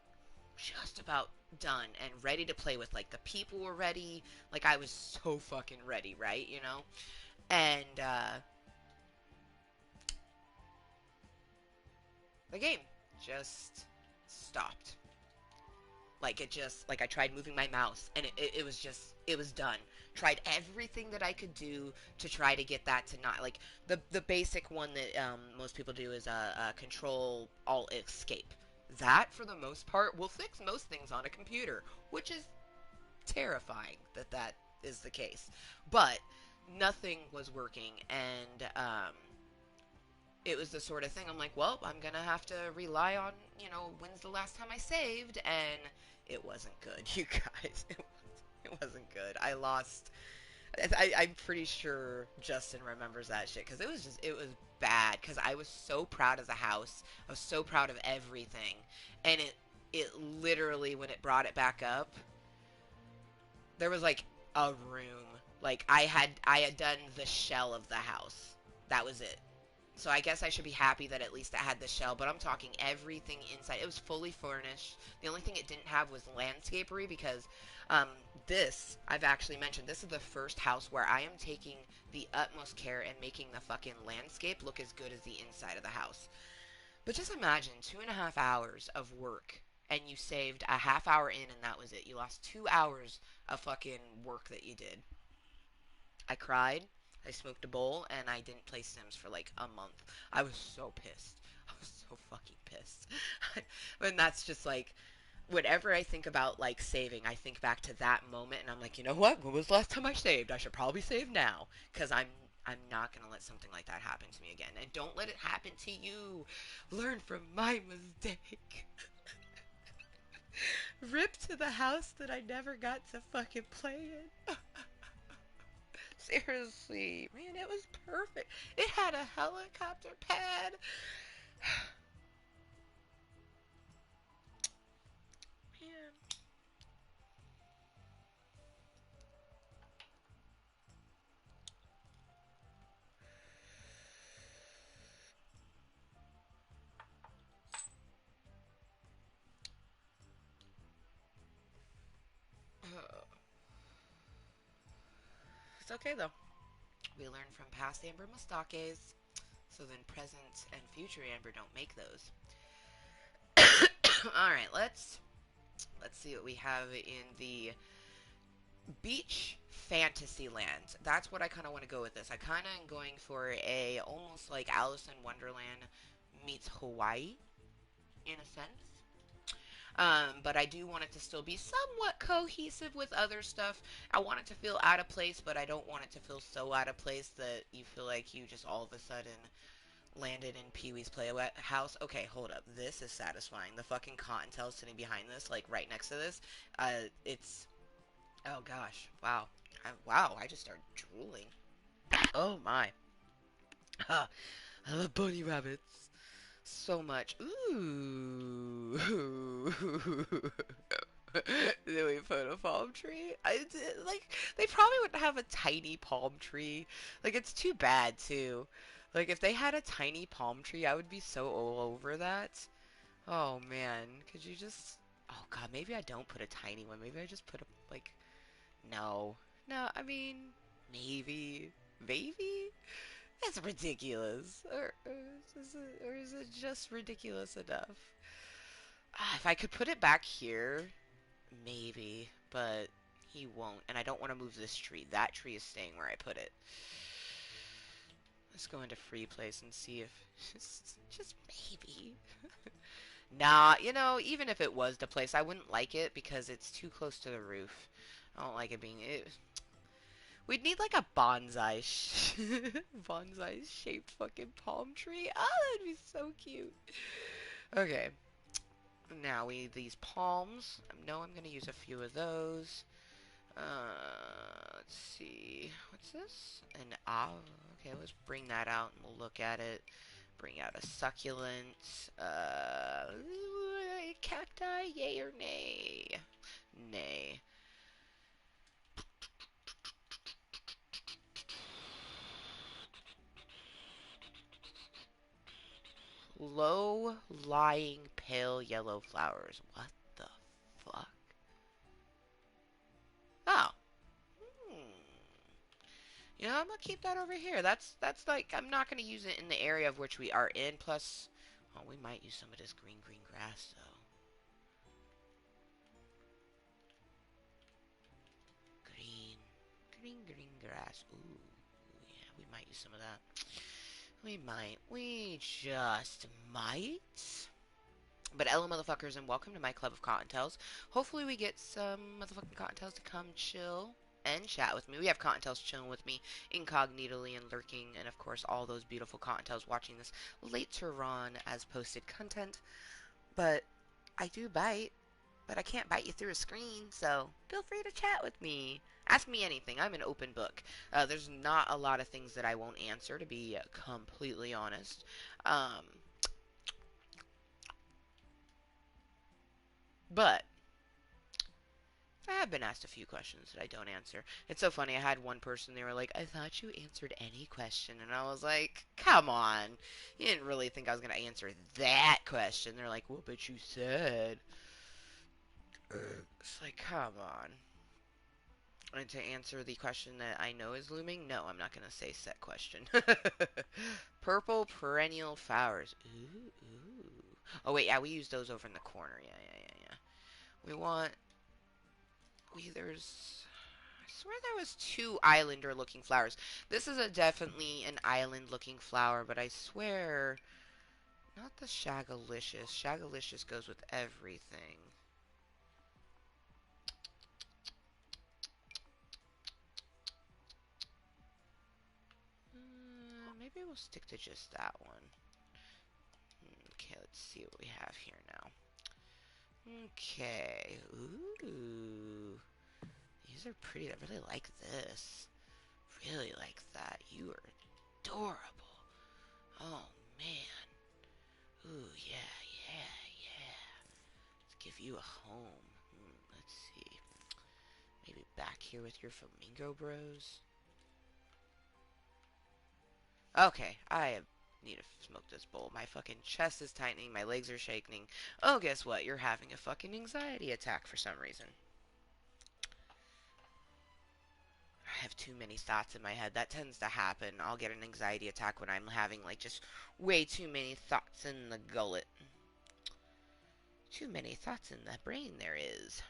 just about done and ready to play with. Like, the people were ready. Like, I was so fucking ready, right? And the game just stopped. Like it just, like I tried moving my mouse and it was just, it was done. Tried everything that I could do to try to get that to not, like the basic one that most people do is control alt escape. That for the most part will fix most things on a computer, which is terrifying that that is the case. But nothing was working, and it was the sort of thing I'm like, well, I'm gonna have to rely on, when's the last time I saved, and it wasn't good, you guys. It wasn't good. I lost. I'm pretty sure Justin remembers that shit because it was bad because I was so proud of the house. I was so proud of everything, and it literally when it brought it back up, there was like a room. Like I had done the shell of the house. That was it. So I guess I should be happy that at least it had the shell, but I'm talking everything inside. It was fully furnished. The only thing it didn't have was landscapery because um, this, I've actually mentioned, this is the first house where I am taking the utmost care and making the fucking landscape look as good as the inside of the house. But just imagine 2.5 hours of work and you saved a half hour in and that was it. You lost 2 hours of fucking work that you did. I cried. I smoked a bowl, and I didn't play Sims for like a month. I was so pissed. I was so fucking pissed. And that's just like, whenever I think about like saving, I think back to that moment, and I'm like, you know what? When was the last time I saved? I should probably save now, because I'm not gonna let something like that happen to me again. And don't let it happen to you. Learn from my mistake. Rip to the house that I never got to fucking play in. Seriously, man, it was perfect. It had a helicopter pad. Man. It's okay though. We learn from past Amber mistakes, so then present and future Amber don't make those. All right, let's see what we have in the beach fantasy land. That's what I kind of want to go with this. I kind of am going for a almost like Alice in Wonderland meets Hawaii in a sense. But I do want it to still be somewhat cohesive with other stuff. I want it to feel out of place, but I don't want it to feel so out of place that you feel like you just all of a sudden landed in Pee Wee's Playhouse. Okay, hold up. This is satisfying. The fucking Kottontale sitting behind this, like right next to this. It's, oh gosh, wow. Wow, I just started drooling. Oh my. I love bunny rabbits so much. Ooh. Then we put a palm tree. Like they probably wouldn't have a tiny palm tree. Like it's too bad too. Like if they had a tiny palm tree, I would be so all over that. Oh man, could you just? Oh god, maybe I don't put a tiny one. Maybe I just put a like. No, no. I mean, maybe, maybe. That's ridiculous. Or is it just ridiculous enough? If I could put it back here, maybe, but he won't. And I don't want to move this tree. That tree is staying where I put it. Let's go into free place and see if just maybe. Nah, even if it was the place, I wouldn't like it because it's too close to the roof. I don't like it being it. We'd need like a bonsai bonsai shaped fucking palm tree. Oh, that'd be so cute. Okay. Now we need these palms. I know I'm gonna use a few of those. Let's see. What's this? An okay, let's bring that out and we'll look at it. Bring out a succulent. Cacti, yay or nay? Nay. Low-lying pale yellow flowers. What the fuck? Oh. Hmm. Yeah, I'm gonna keep that over here. That's like I'm not gonna use it in the area of which we are in. Plus, oh, we might use some of this green grass though. Green, green grass. Ooh, yeah, we might use some of that. We might. We just might. But hello, motherfuckers, and welcome to my club of Kottontales. Hopefully, we get some motherfucking Kottontales to come chill and chat with me. We have Kottontales chilling with me incognitally and lurking, and of course, all those beautiful Kottontales watching this later on as posted content. But I do bite, but I can't bite you through a screen, so feel free to chat with me. Ask me anything. I'm an open book. There's not a lot of things that I won't answer, to be completely honest. Um, but I have been asked a few questions that I don't answer. It's so funny. I had one person, they were like, I thought you answered any question. And I was like, come on. You didn't really think I was going to answer that question. They're like, well, but you said. It's like, come on. And to answer the question that I know is looming, no, I'm not going to say set question. Purple perennial flowers. Ooh, ooh. Oh, wait, yeah, we use those over in the corner. Yeah. We want. There's. I swear there was two islander looking flowers. This is a definitely an island looking flower, but I swear not the shagalicious. Shagalicious goes with everything. Maybe we'll stick to just that one. Okay, let's see what we have here now. Okay. Ooh. These are pretty. I really like this. Really like that. You are adorable. Oh, man. Ooh, yeah. Let's give you a home. Let's see. Maybe back here with your flamingo bros. Okay, I need to smoke this bowl. My fucking chest is tightening. My legs are shaking. Oh, guess what? You're having a fucking anxiety attack for some reason. I have too many thoughts in my head. That tends to happen. I'll get an anxiety attack when I'm having, like, just way too many thoughts in the gullet. Too many thoughts in the brain there is.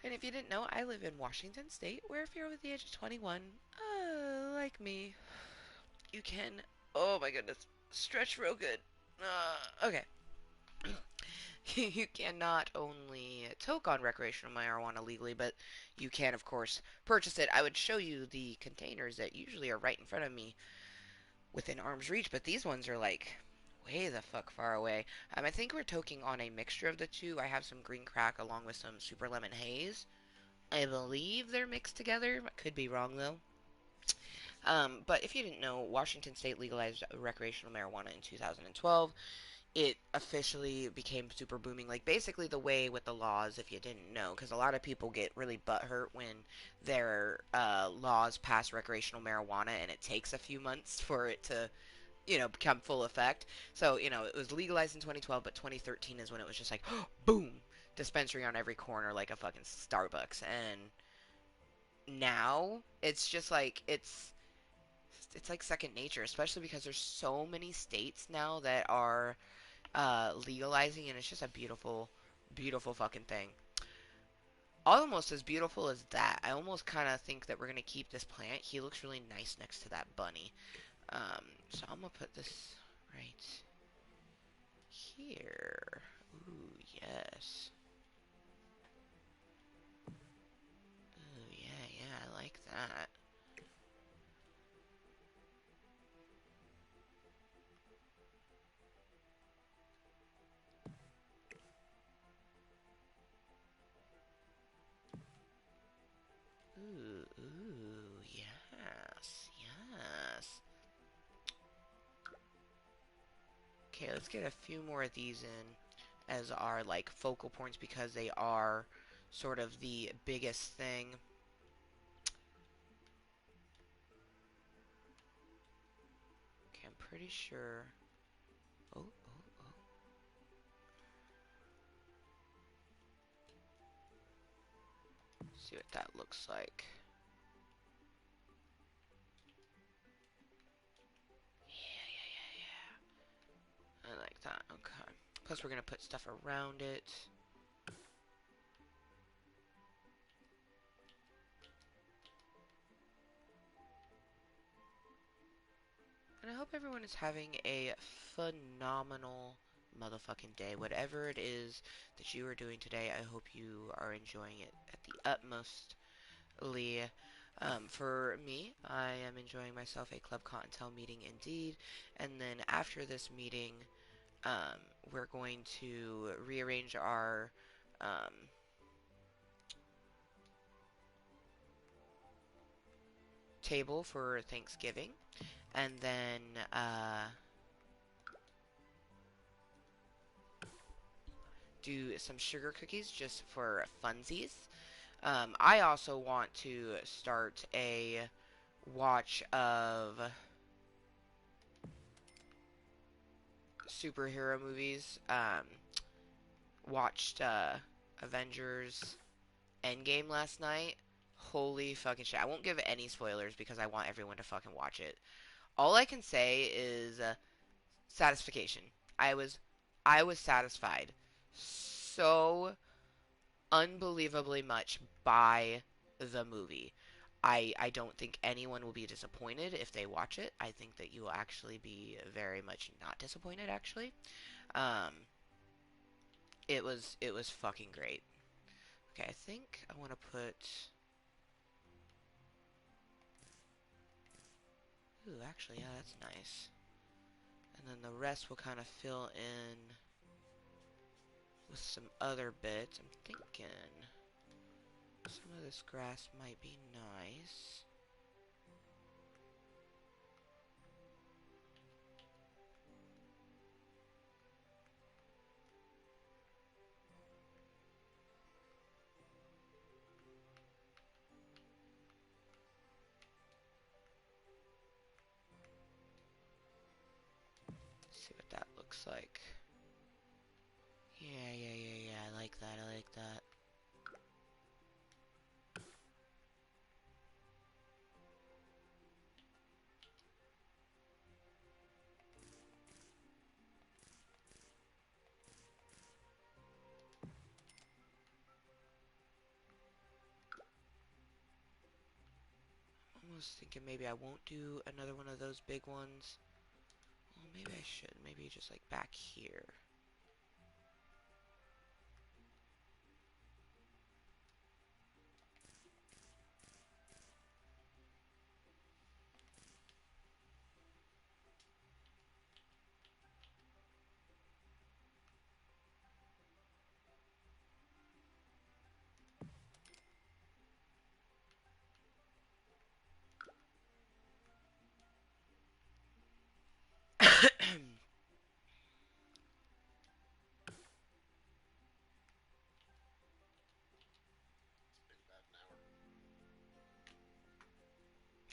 And if you didn't know, I live in Washington State, where if you're over the age of 21, like me, you can, oh my goodness, stretch real good. Okay. You can not only toke on recreational marijuana legally, but you can, of course, purchase it. I would show you the containers that usually are right in front of me within arm's reach, but these ones are like way the fuck far away. I think we're toking on a mixture of the two. I have some green crack along with some super lemon haze. I believe they're mixed together. I could be wrong though. But if you didn't know, Washington State legalized recreational marijuana in 2012. It officially became super booming. Like basically the way with the laws, if you didn't know, because a lot of people get really butthurt when their laws pass recreational marijuana and it takes a few months for it to, become full effect. So, it was legalized in 2012, but 2013 is when it was just like, boom, dispensary on every corner like a fucking Starbucks. And now it's just like it's like second nature, especially because there's so many states now that are legalizing, and it's just a beautiful, beautiful fucking thing. Almost as beautiful as that. I almost kind of think that we're gonna keep this plant. He looks really nice next to that bunny. So I'm gonna put this right here. Ooh, yes. Ooh, yeah, I like that. Yes. Okay, let's get a few more of these in as our like focal points because they are sort of the biggest thing. pretty sure. Oh, oh, oh. See what that looks like. Yeah, yeah, yeah, yeah. I like that. Okay. Plus, we're gonna put stuff around it. And I hope everyone is having a phenomenal motherfucking day. Whatever it is that you are doing today, I hope you are enjoying it at the utmost. For me, I am enjoying myself a Club Kottontale meeting indeed. And then after this meeting, um, we're going to rearrange our um, table for Thanksgiving. And then do some sugar cookies just for funsies. I also want to start a watch of superhero movies. Watched Avengers Endgame last night. Holy fucking shit. I won't give any spoilers because I want everyone to fucking watch it. All I can say is satisfaction. I was I was satisfied so unbelievably much by the movie. I don't think anyone will be disappointed if they watch it. I think that you will actually be very much not disappointed actually. Um it was fucking great. Okay, I think I want to put ooh, actually, yeah, that's nice. And then the rest will kind of fill in with some other bits. I'm thinking some of this grass might be nice. Let's see what that looks like. Yeah, yeah, yeah, yeah. I like that. I like that. Almost thinking maybe I won't do another one of those big ones. Well, maybe I should. Maybe just like back here.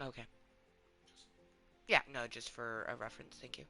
Okay. Yeah, no, just for a reference. Thank you.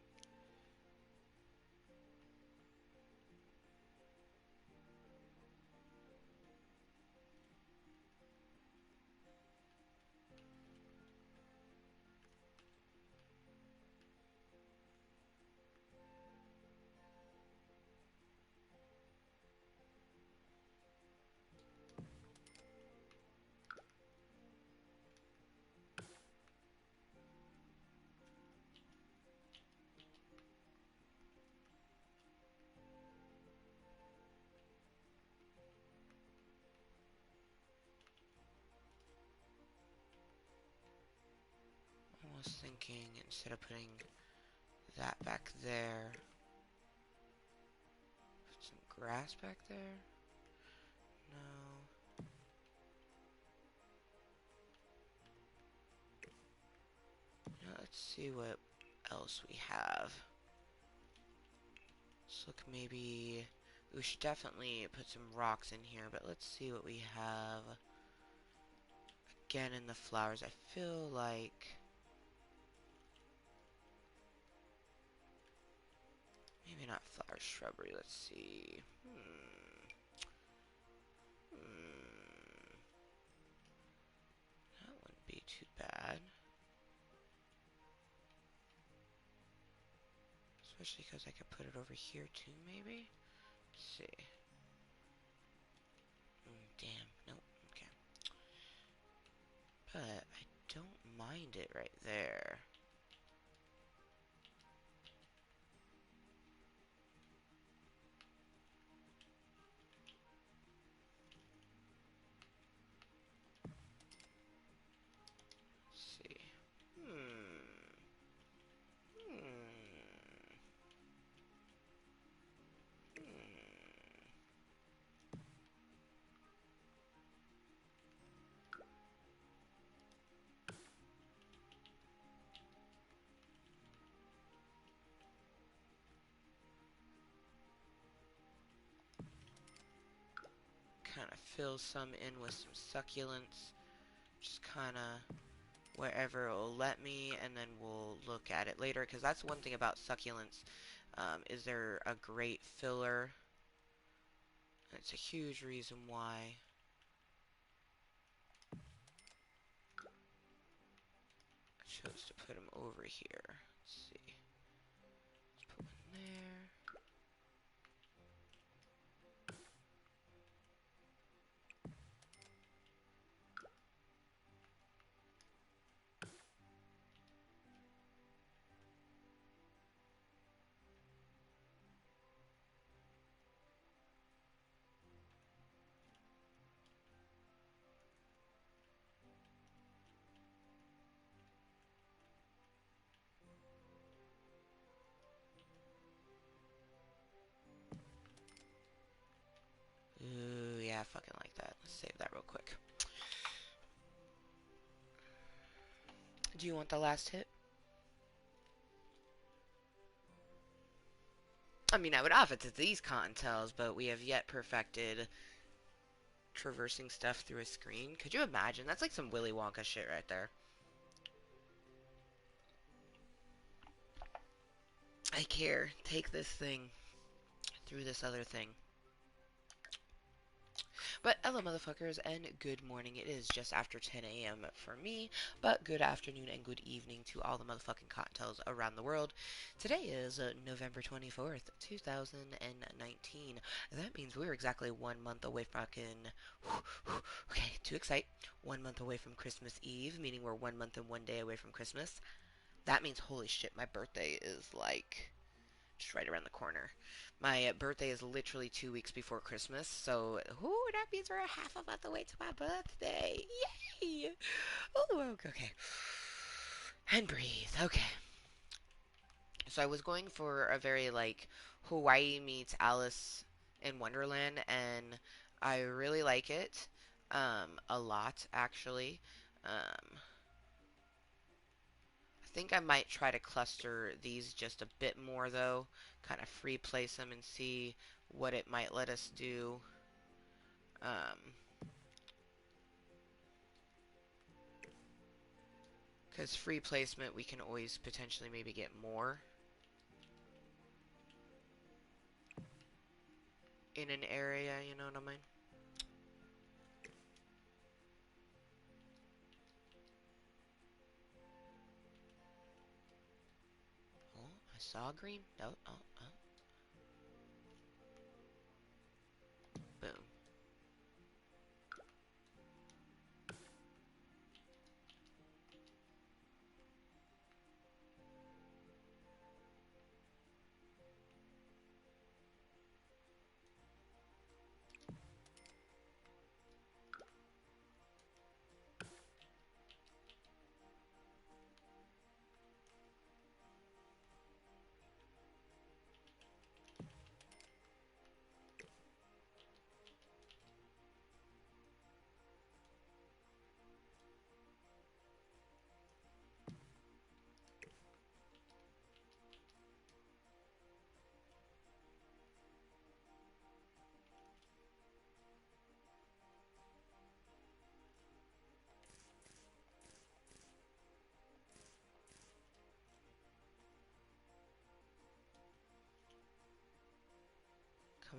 I was thinking instead of putting that back there, put some grass back there. No. Now let's see what else we have. Let's look maybe... We should definitely put some rocks in here, but let's see what we have. Again, in the flowers, I feel like... Maybe not flower shrubbery. Let's see. That wouldn't be too bad. Especially because I could put it over here too, maybe? Let's see. Damn. Nope. Okay. But I don't mind it right there. Let's see. Kind of fill some in with some succulents. Just kind of wherever it'll let me, and then we'll look at it later, because that's one thing about succulents. Is they're a great filler. It's a huge reason why. I chose to put them over here. Let's see. Let's put one there. Ooh, yeah, I fucking like that. Let's save that real quick. Do you want the last hit? I mean, I would offer to these Kottontales, but we have yet perfected traversing stuff through a screen. Could you imagine? That's like some Willy Wonka shit right there. I care. Take this thing through this other thing. But hello motherfuckers, and good morning. It is just after 10 a.m. for me, but good afternoon and good evening to all the motherfucking Kottontales around the world. Today is November 24th, 2019. That means we're exactly 1 month away from okay, too excited. 1 month away from Christmas Eve, meaning we're 1 month and 1 day away from Christmas. That means, holy shit, my birthday is like just right around the corner. My birthday is literally 2 weeks before Christmas, so that means we're a half a month away to my birthday. Yay! Oh, okay. And breathe. Okay. So I was going for a very like Hawaii meets Alice in Wonderland, and I really like it. A lot actually. I think I might try to cluster these just a bit more though, kind of free place them and see what it might let us do. Because free placement we can always potentially maybe get more in an area, you know what I mean? Oh, I saw green. Oh, oh, oh. Boom.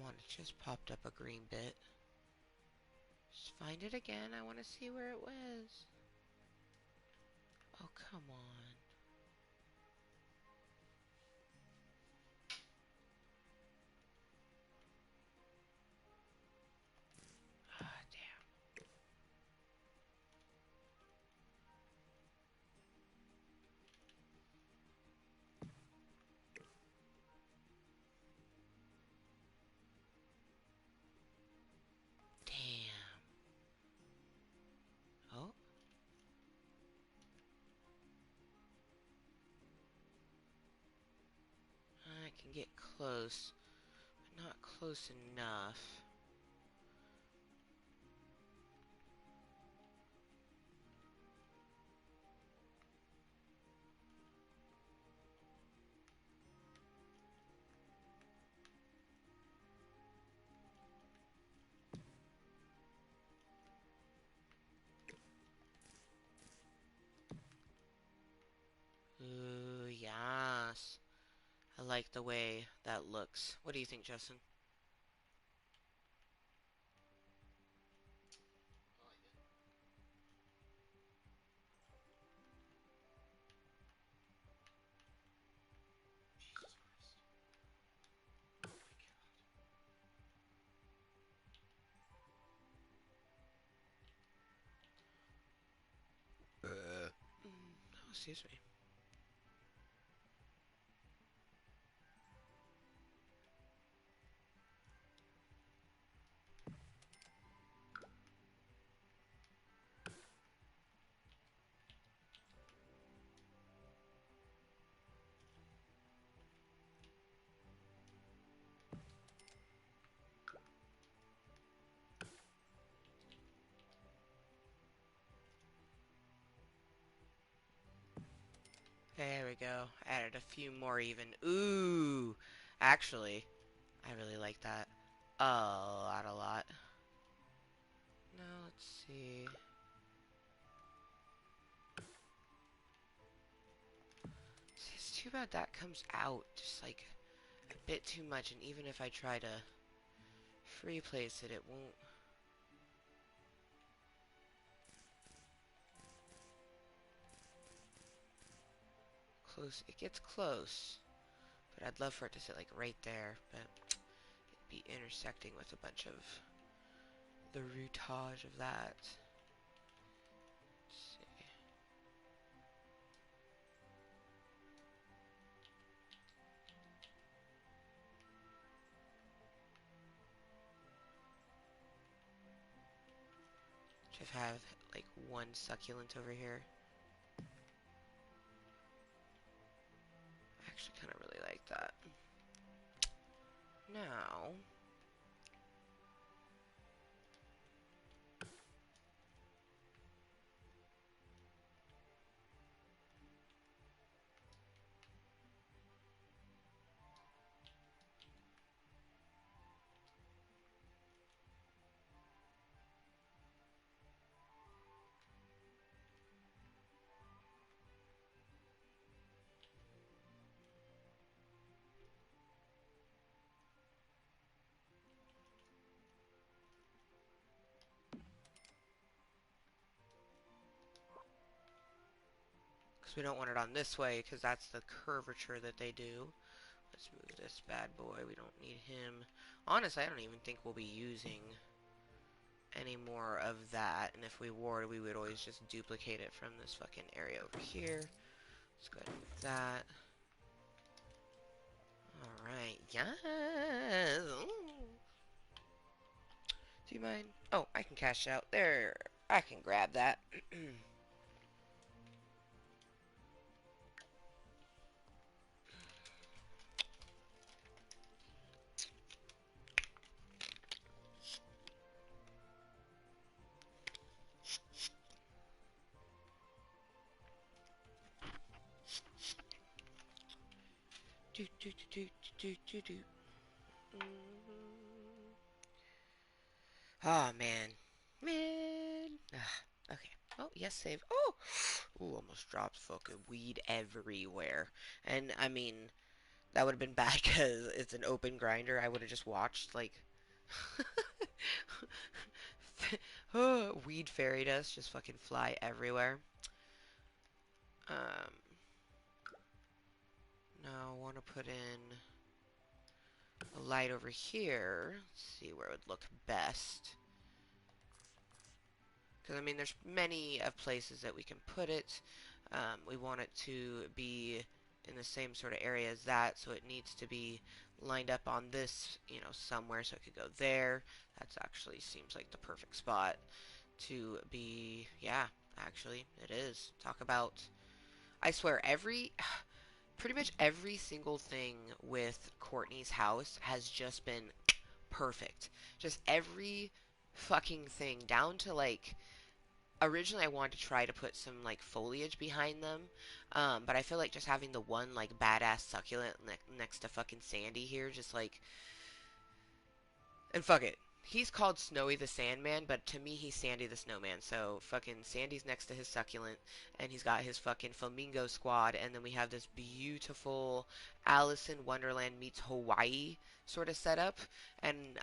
on, it just popped up a green bit. Just find it again. I want to see where it was. Oh, come on. Ah, damn. Damn. Oh, I can get close, but not close enough. Ooh, yes. I like the way that looks. What do you think, Justin? Oh, excuse me. There we go. Added a few more even. Ooh, actually, I really like that. A lot, a lot. Now let's see. See, it's too bad that comes out just like a bit too much, and even if I try to free place it, it won't. Close. It gets close, but I'd love for it to sit like right there, but it'd be intersecting with a bunch of the routage of that. Let's see. Just have like one succulent over here. I actually kind of really like that. Now, because we don't want it on this way, because that's the curvature that they do. Let's move this bad boy. We don't need him. Honestly, I don't even think we'll be using any more of that. And if we were, we would always just duplicate it from this fucking area over here. Let's go ahead and move that. Alright, yes! Ooh. Do you mind? Oh, I can cash out. There, I can grab that. do, do, do, do, do, do, do. Oh, man. Man. Okay. Oh, yes, save. Oh! Ooh, almost dropped fucking weed everywhere. And, I mean, That would have been bad because it's an open grinder. I would have just watched like weed fairy dust just fucking fly everywhere. Um, Now I want to put in a light over here. Let's see where it would look best. Because, I mean, there's many of places that we can put it. We want it to be in the same sort of area as that, so it needs to be lined up on this, somewhere, so it could go there. That actually seems like the perfect spot to be. Yeah, actually, it is. Talk about. I swear, pretty much every single thing with Kourtnei's house has just been perfect. Just every fucking thing, down to like originally I wanted to try to put some like foliage behind them, but I feel like just having the one like badass succulent next to fucking Sandy here, just like, and fuck it. He's called Snowy the Sandman, but to me he's Sandy the Snowman. So fucking Sandy's next to his succulent, and he's got his fucking flamingo squad, and then we have this beautiful Alice in Wonderland meets Hawaii sort of setup, and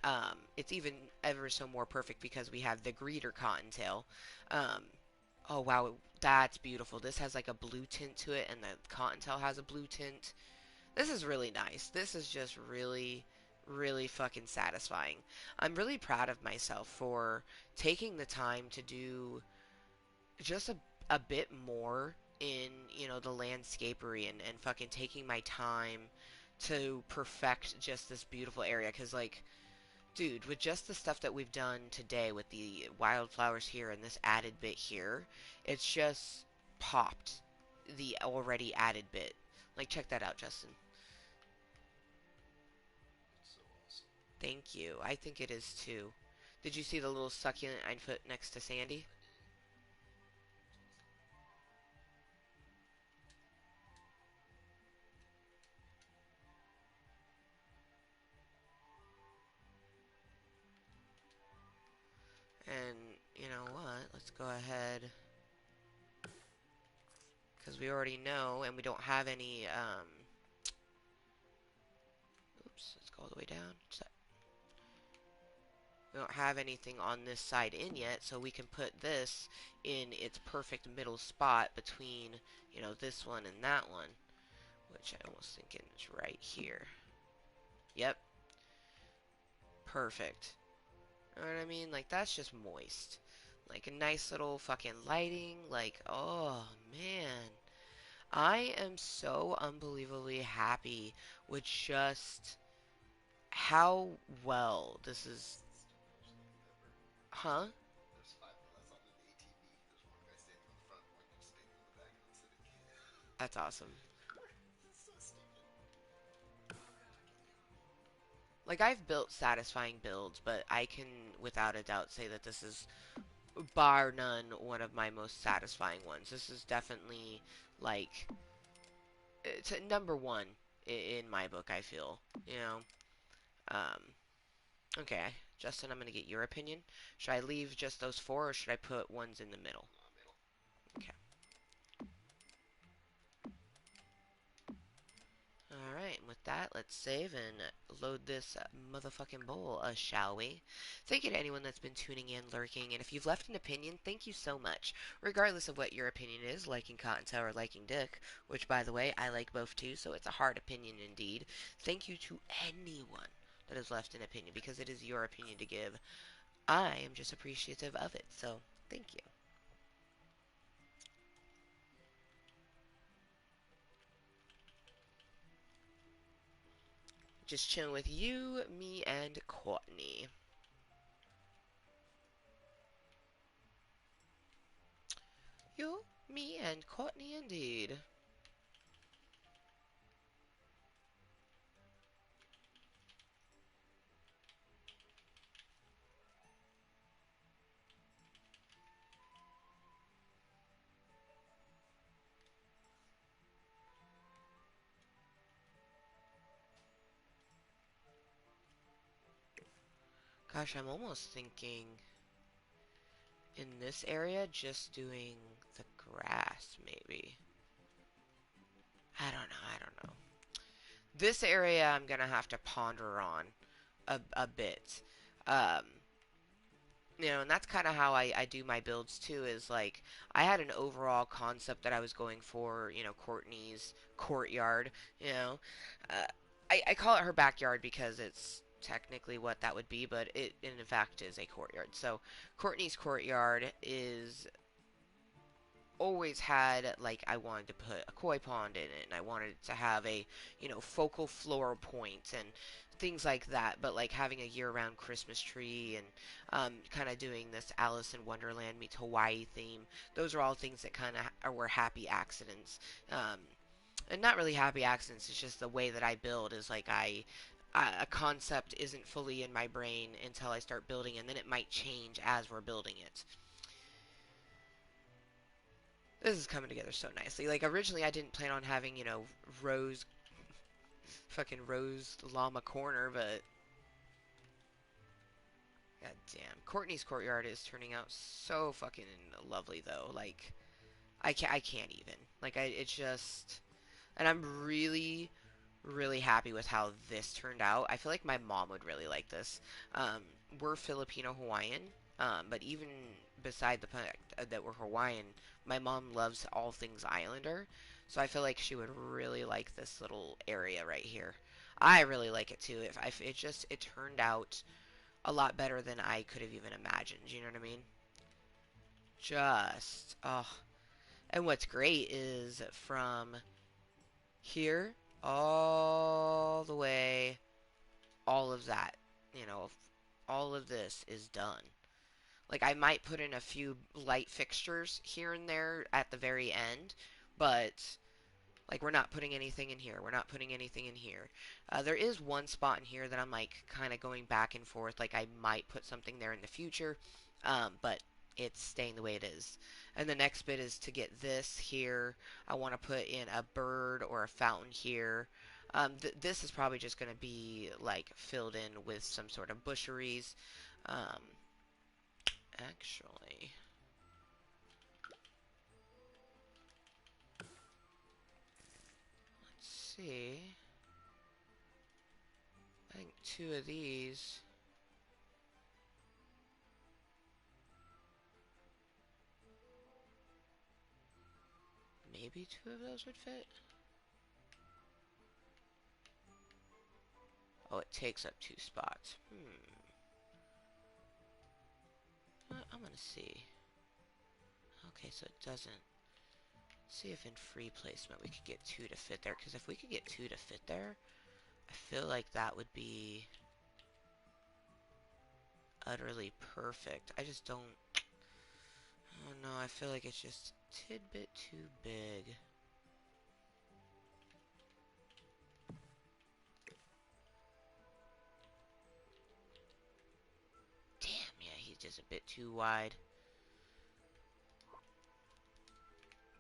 it's even ever so more perfect because we have the Greeter Cottontail. Um, oh wow, that's beautiful. This has like a blue tint to it, and the Cottontail has a blue tint. This is really nice. This is just really, really fucking satisfying. I'm really proud of myself for taking the time to do just a bit more in, the landscapery and fucking taking my time to perfect just this beautiful area. Because, like, dude, with just the stuff that we've done today with the wildflowers here and this added bit here, it's just popped the already added bit. Like, check that out, Justin. Thank you. I think it is too. Did you see the little succulent I put next to Sandy? And you know what? Let's go ahead, because we already know, and we don't have any. Oops. Let's go all the way down. We don't have anything on this side in yet, so we can put this in its perfect middle spot between, this one and that one, which I was thinking is right here. Yep. Perfect. You know what I mean? Like, that's just moist. Like, a nice little fucking lighting. Like, oh, man. I am so unbelievably happy with just how well this is. Huh? That's awesome. Like, I've built satisfying builds, but I can without a doubt say that this is, bar none, one of my most satisfying ones. This is definitely, like, it's number one in my book, I feel. You know? Um, okay, Justin, I'm gonna get your opinion. Should I leave just those four, or should I put ones in the middle? Okay. Alright, and with that, let's save and load this motherfucking bowl, shall we? Thank you to anyone that's been tuning in, lurking, and if you've left an opinion, thank you so much. Regardless of what your opinion is, liking Cottontail or liking Dick, which, by the way, I like both too, so it's a hard opinion indeed. Thank you to anyone that has left an opinion, because it is your opinion to give. I am just appreciative of it, so thank you. Just chilling with you, me, and Courtney. You, me, and Courtney indeed. Gosh, I'm almost thinking in this area just doing the grass, maybe. I don't know, I don't know. This area I'm gonna have to ponder on a bit. Um, and that's kind of how I do my builds too, is like I had an overall concept that I was going for, Kourtney's courtyard, you know. Uh, I call it her backyard because it's technically what that would be, but it in fact is a courtyard. So Kourtney's courtyard is always had, like, I wanted to put a koi pond in it, and I wanted it to have a focal floral point and things like that, but like having a year-round Christmas tree and kind of doing this Alice in Wonderland meets Hawaii theme. Those are all things that kind of were happy accidents, um, and not really happy accidents. It's just the way that I build is like a concept isn't fully in my brain until I start building, and then it might change as we're building it. This is coming together so nicely. Like, originally I didn't plan on having, Rose, fucking Rose Llama Corner, but god damn. Kourtney's courtyard is turning out so fucking lovely though. Like, I can't even. Like, it's just, and I'm really really happy with how this turned out. I feel like my mom would really like this. Um, we're Filipino Hawaiian, but even beside the fact that we're Hawaiian, my mom loves all things Islander, so I feel like she would really like this little area right here. I really like it too. If it just it turned out a lot better than I could have even imagined. You know what I mean? Just oh, and what's great is from here all the way, all of that, you know, all of this is done. Like, I might put in a few light fixtures here and there at the very end, but like, we're not putting anything in here. We're not putting anything in here. There is one spot in here that I'm like kind of going back and forth. Like, I might put something there in the future, but it's staying the way it is. And the next bit is to get this here. I want to put in a bird or a fountain here. This is probably just going to be like filled in with some sort of busheries. Um, actually, let's see. I think two of these. Maybe two of those would fit. Oh, it takes up two spots. I'm gonna see. Okay, so it doesn't. See if in free placement we could get two to fit there. Because if we could get two to fit there, I feel like that would be utterly perfect. I just don't. Oh no, I feel like it's just a tidbit too big. Damn, yeah, he's just a bit too wide.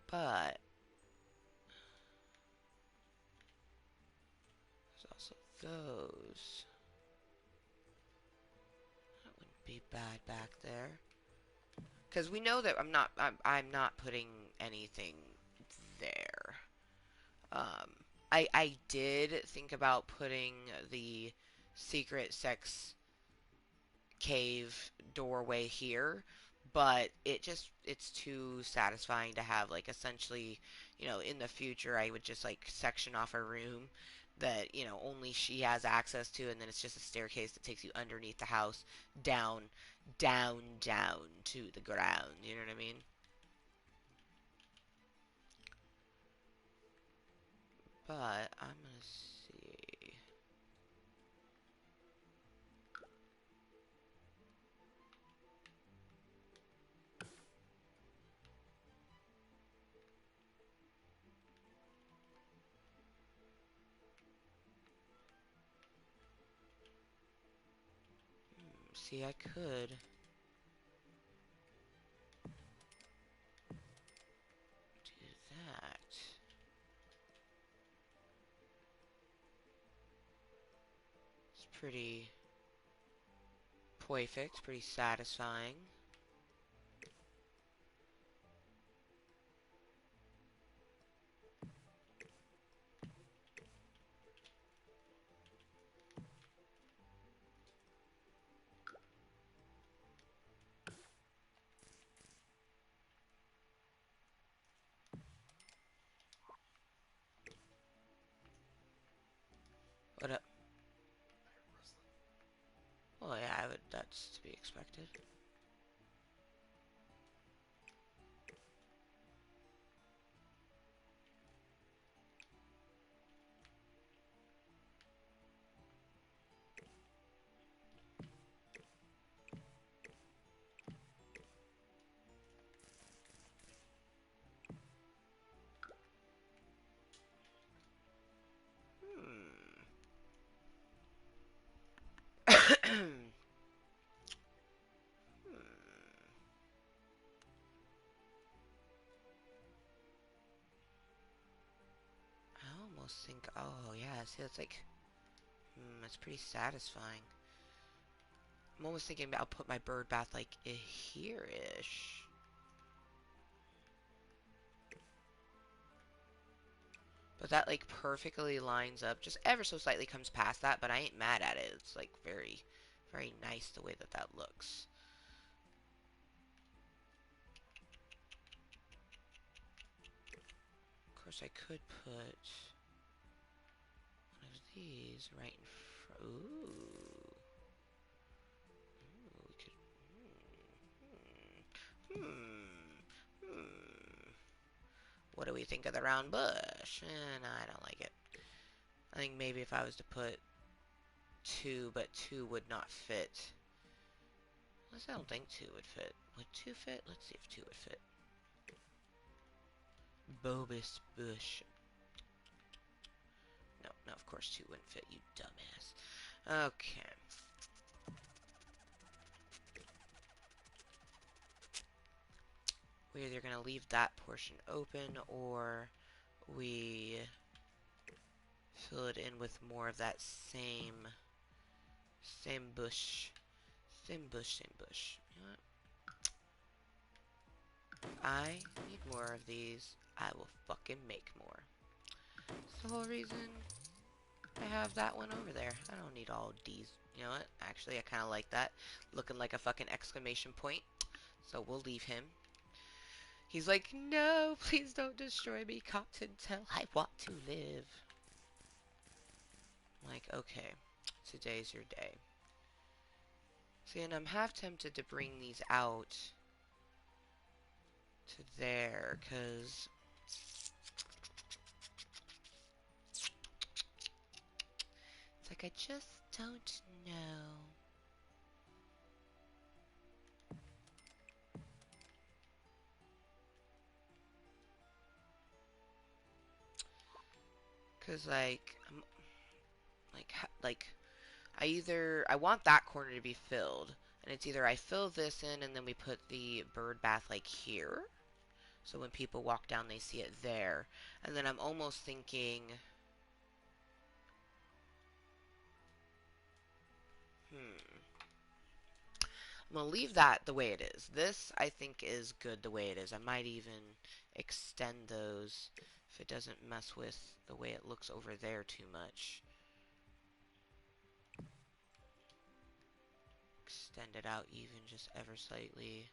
But there's also those. That wouldn't be bad back there. Because we know that I'm not putting anything there. Um, I did think about putting the secret sex cave doorway here, but it's too satisfying to have, like, essentially, in the future I would just like section off a room that, only she has access to, and then it's just a staircase that takes you underneath the house, down, down, down to the ground. You know what I mean? But I'm gonna see. See, I could do that. It's pretty perfect, pretty satisfying. That's to be expected. Hmm. I almost think, oh yeah, see that's like, that's pretty satisfying. I'm almost thinking I'll put my bird bath like here-ish. But that like perfectly lines up, just ever so slightly comes past that, but I ain't mad at it. It's like very, very nice the way that that looks. Of course I could put one of these right in front. Ooh. Ooh, we could, hmm. What do we think of the round bush? No, I don't like it. I think maybe if I was to put two, but two would not fit. Unless I don't think two would fit. Would two fit? Let's see if two would fit. Bulbous bush. No, no, of course two wouldn't fit, you dumbass. Okay. We're either going to leave that portion open, or we fill it in with more of that same bush. Same bush, same bush. You know what? I need more of these. I will fucking make more. That's the whole reason I have that one over there. I don't need all these. You know what? Actually, I kind of like that. Looking like a fucking exclamation point. So we'll leave him. He's like, no, please don't destroy me, Kottontale. I want to live. I'm like, okay, today's your day. See, and I'm half tempted to bring these out to there, because it's like I just don't know. Because, like, I'm, like, I want that corner to be filled, and it's either I fill this in and then we put the bird bath, like, here, so when people walk down they see it there, and then I'm almost thinking, I'm gonna leave that the way it is. This, I think, is good the way it is. I might even extend those if it doesn't mess with the way it looks over there too much. Extend it out even just ever slightly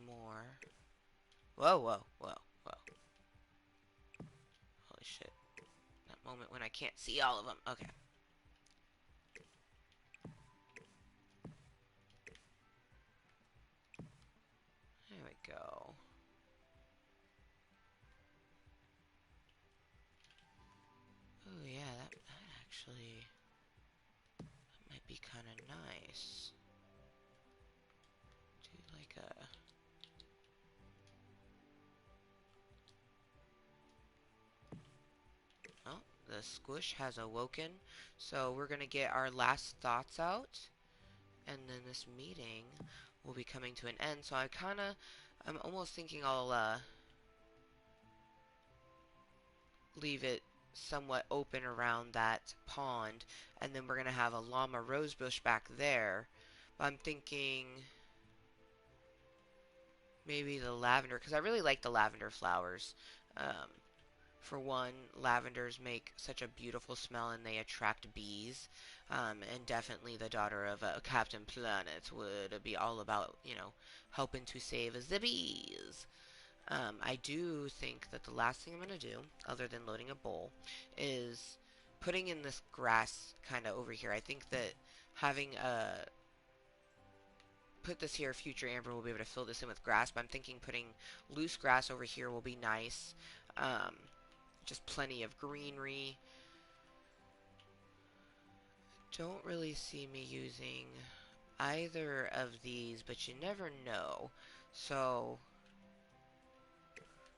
more. Whoa, whoa, whoa, whoa. Holy shit. That moment when I can't see all of them. Okay. There we go. Oh yeah, that actually that might be kind of nice. Do like a oh, the squish has awoken, so we're gonna get our last thoughts out, and then this meeting will be coming to an end. So I'm almost thinking I'll leave it somewhat open around that pond, and then we're gonna have a llama rosebush back there. But I'm thinking maybe the lavender, because I really like the lavender flowers. Um, for one, lavenders make such a beautiful smell and they attract bees. And definitely the daughter of Captain Planet would be all about, you know, helping to save the bees. I do think that the last thing I'm going to do, other than loading a bowl, is putting in this grass kind of over here. I think that having put this here, future Amber will be able to fill this in with grass, but I'm thinking putting loose grass over here will be nice. Um, just plenty of greenery. Don't really see me using either of these, but you never know. So,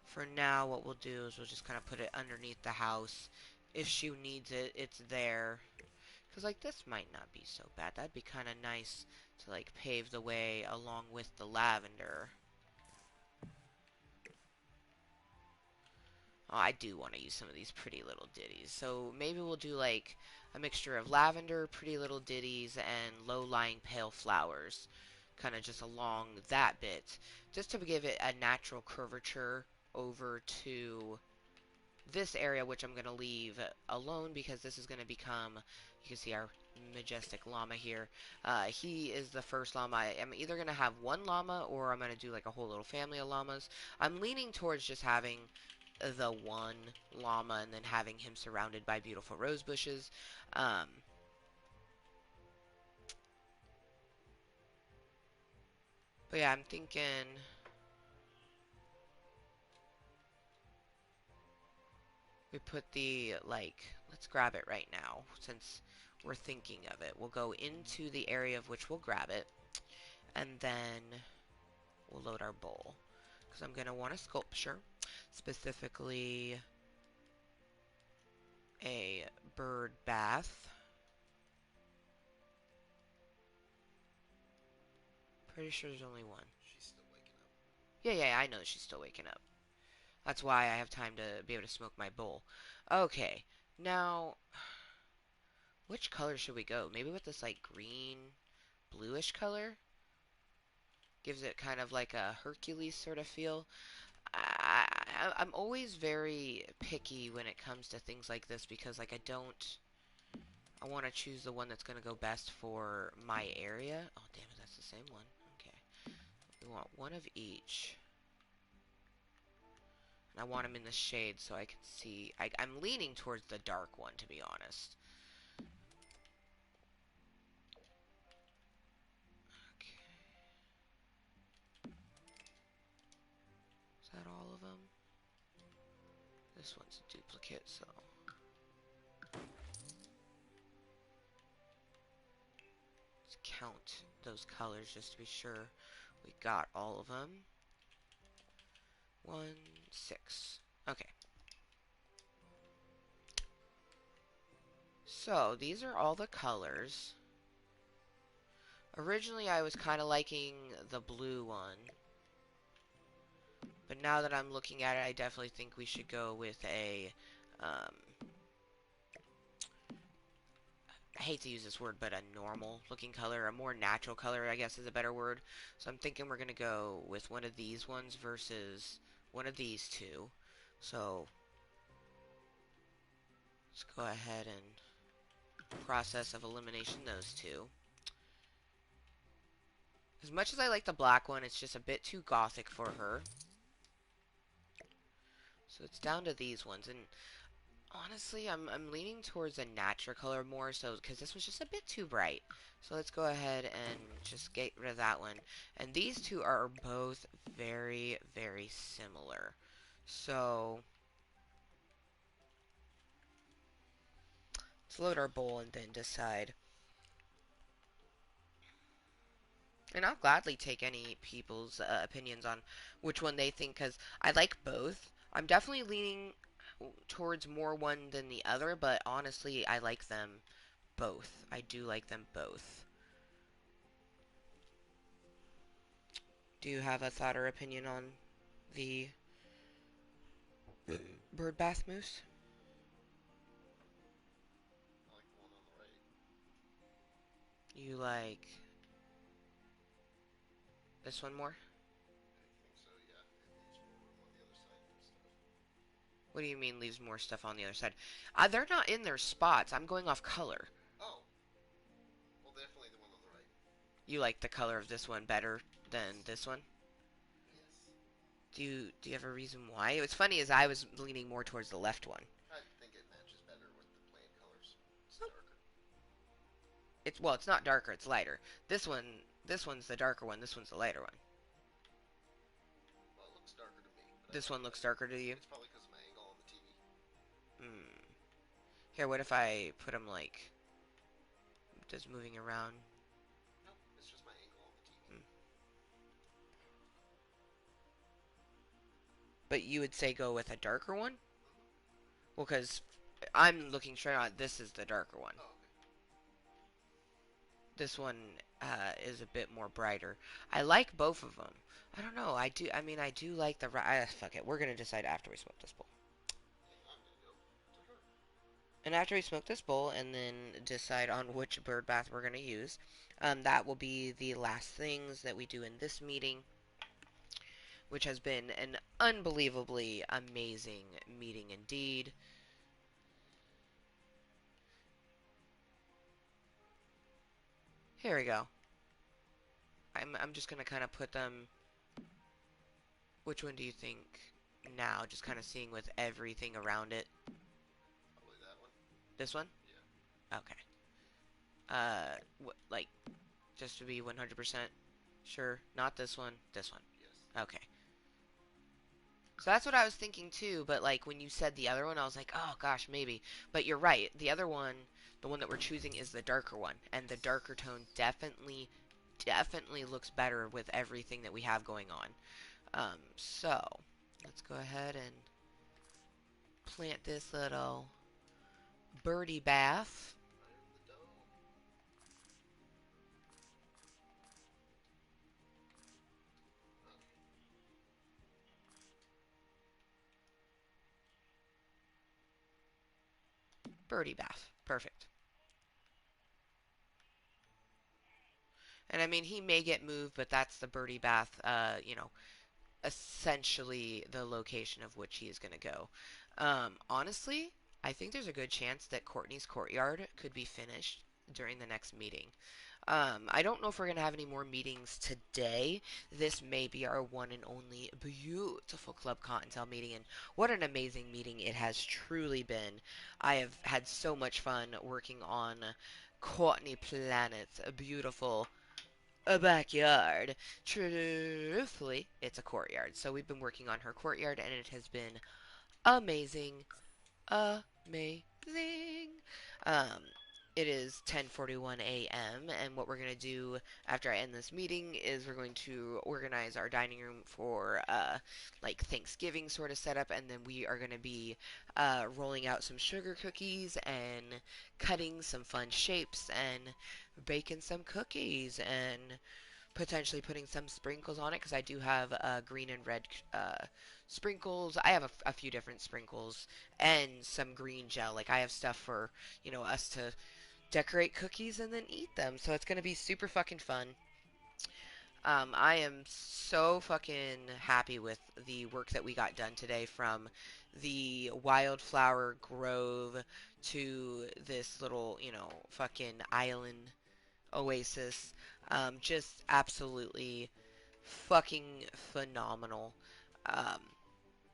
for now, what we'll do is we'll just kind of put it underneath the house. If she needs it, it's there. Because, like, this might not be so bad. That'd be kind of nice to, like, pave the way along with the lavender. Oh, I do want to use some of these pretty little ditties. So maybe we'll do like a mixture of lavender, pretty little ditties, and low-lying pale flowers. Kind of just along that bit. Just to give it a natural curvature over to this area, which I'm going to leave alone because this is going to become, you can see our majestic llama here. He is the first llama. I'm either going to have one llama or I'm going to do like a whole little family of llamas. I'm leaning towards just having the one llama and then having him surrounded by beautiful rose bushes. Um, but yeah, I'm thinking we put the, like, let's grab it right now since we're thinking of it. We'll go into the area of which we'll grab it and then we'll load our bowl. Because I'm going to want a sculpture, specifically a bird bath. Pretty sure there's only one. She's still waking up. Yeah, I know she's still waking up. That's why I have time to be able to smoke my bowl. Okay, now, which color should we go? Maybe with this, like, green, bluish color? Gives it kind of like a Hercules sort of feel. I'm always very picky when it comes to things like this because, like, I want to choose the one that's going to go best for my area. Oh, damn it, that's the same one. Okay. We want one of each. And I want them in the shade so I can see. I'm leaning towards the dark one, to be honest. Okay. Is that all of them? This one's a duplicate, so... let's count those colors just to be sure we got all of them. 1, 6. Okay. So, these are all the colors. Originally, I was kind of liking the blue one. But now that I'm looking at it, I definitely think we should go with a... I hate to use this word, but a normal looking color, a more natural color, I guess is a better word. So I'm thinking we're going to go with one of these ones versus one of these two. So let's go ahead and process of elimination those two. As much as I like the black one, it's just a bit too gothic for her. So it's down to these ones, and honestly, I'm leaning towards a natural color more, so because this was just a bit too bright. So let's go ahead and just get rid of that one. And these two are both very, very similar. So let's load our bowl and then decide. And I'll gladly take any people's opinions on which one they think, because I like both. I'm definitely leaning towards more one than the other, but honestly, I like them both. I do like them both. Do you have a thought or opinion on the bird bath mousse? I like the one on the right. You like this one more? I think so, yeah. It leaves more room on the other side for stuff. What do you mean leaves more stuff on the other side? They're not in their spots. I'm going off color. Oh! Well, definitely the one on the right. You like the color of this one better than Yes. this one? Yes. Do you have a reason why? What's funny is I was leaning more towards the left one. I think it matches better with the plain colors. It's Oh, darker. it's well, it's not darker, it's lighter. This one, this one's the darker one. This one's the lighter one. Well, it looks darker to me, but This one looks darker to you. it's probably because of my angle on the TV. Hmm. Here, what if I put them like just moving around? Nope, it's just my angle on the TV. Hmm. But you would say go with a darker one? Mm-hmm. Well, because I'm looking straight on. This is the darker one. Oh, okay. This one is a bit more brighter. I like both of them. I don't know. I do. I mean, I do like the. Fuck it. We're gonna decide after we smoke this bowl. And I'm gonna go to her. And after we smoke this bowl, and then decide on which bird bath we're gonna use, that will be the last things that we do in this meeting, which has been an unbelievably amazing meeting indeed. Here we go. I'm just gonna kind of put them. Which one do you think now? Just kind of seeing with everything around it. Probably that one. This one? Yeah. Okay. Like, just to be 100% sure, not this one, this one. Yes. Okay. So that's what I was thinking too, but like when you said the other one, I was like, oh gosh, maybe. But you're right. The other one, the one that we're choosing is the darker one, and the darker tone definitely looks better with everything that we have going on. So let's go ahead and plant this little birdie bath. Right in the dome. Okay. Birdie bath. Perfect. And I mean, he may get moved, but that's the birdie bath, essentially the location of which he is going to go. Honestly, I think there's a good chance that Kourtnei's courtyard could be finished during the next meeting. I don't know if we're going to have any more meetings today. This may be our one and only beautiful Club Kottontale meeting, and what an amazing meeting it has truly been. I have had so much fun working on Kourtnii Planet's beautiful backyard. Truthfully, it's a courtyard. So we've been working on her courtyard, and it has been amazing, amazing. Um, it is 10:41 a.m. and what we're gonna do after I end this meeting is we're going to organize our dining room for like Thanksgiving sort of setup, and then we are gonna be rolling out some sugar cookies and cutting some fun shapes and baking some cookies and potentially putting some sprinkles on it because I do have green and red sprinkles. I have a few different sprinkles and some green gel. Like I have stuff for us to decorate cookies and then eat them. So it's gonna be super fucking fun. I am so fucking happy with the work that we got done today, from the wildflower grove to this little fucking island oasis. Just absolutely fucking phenomenal. Um,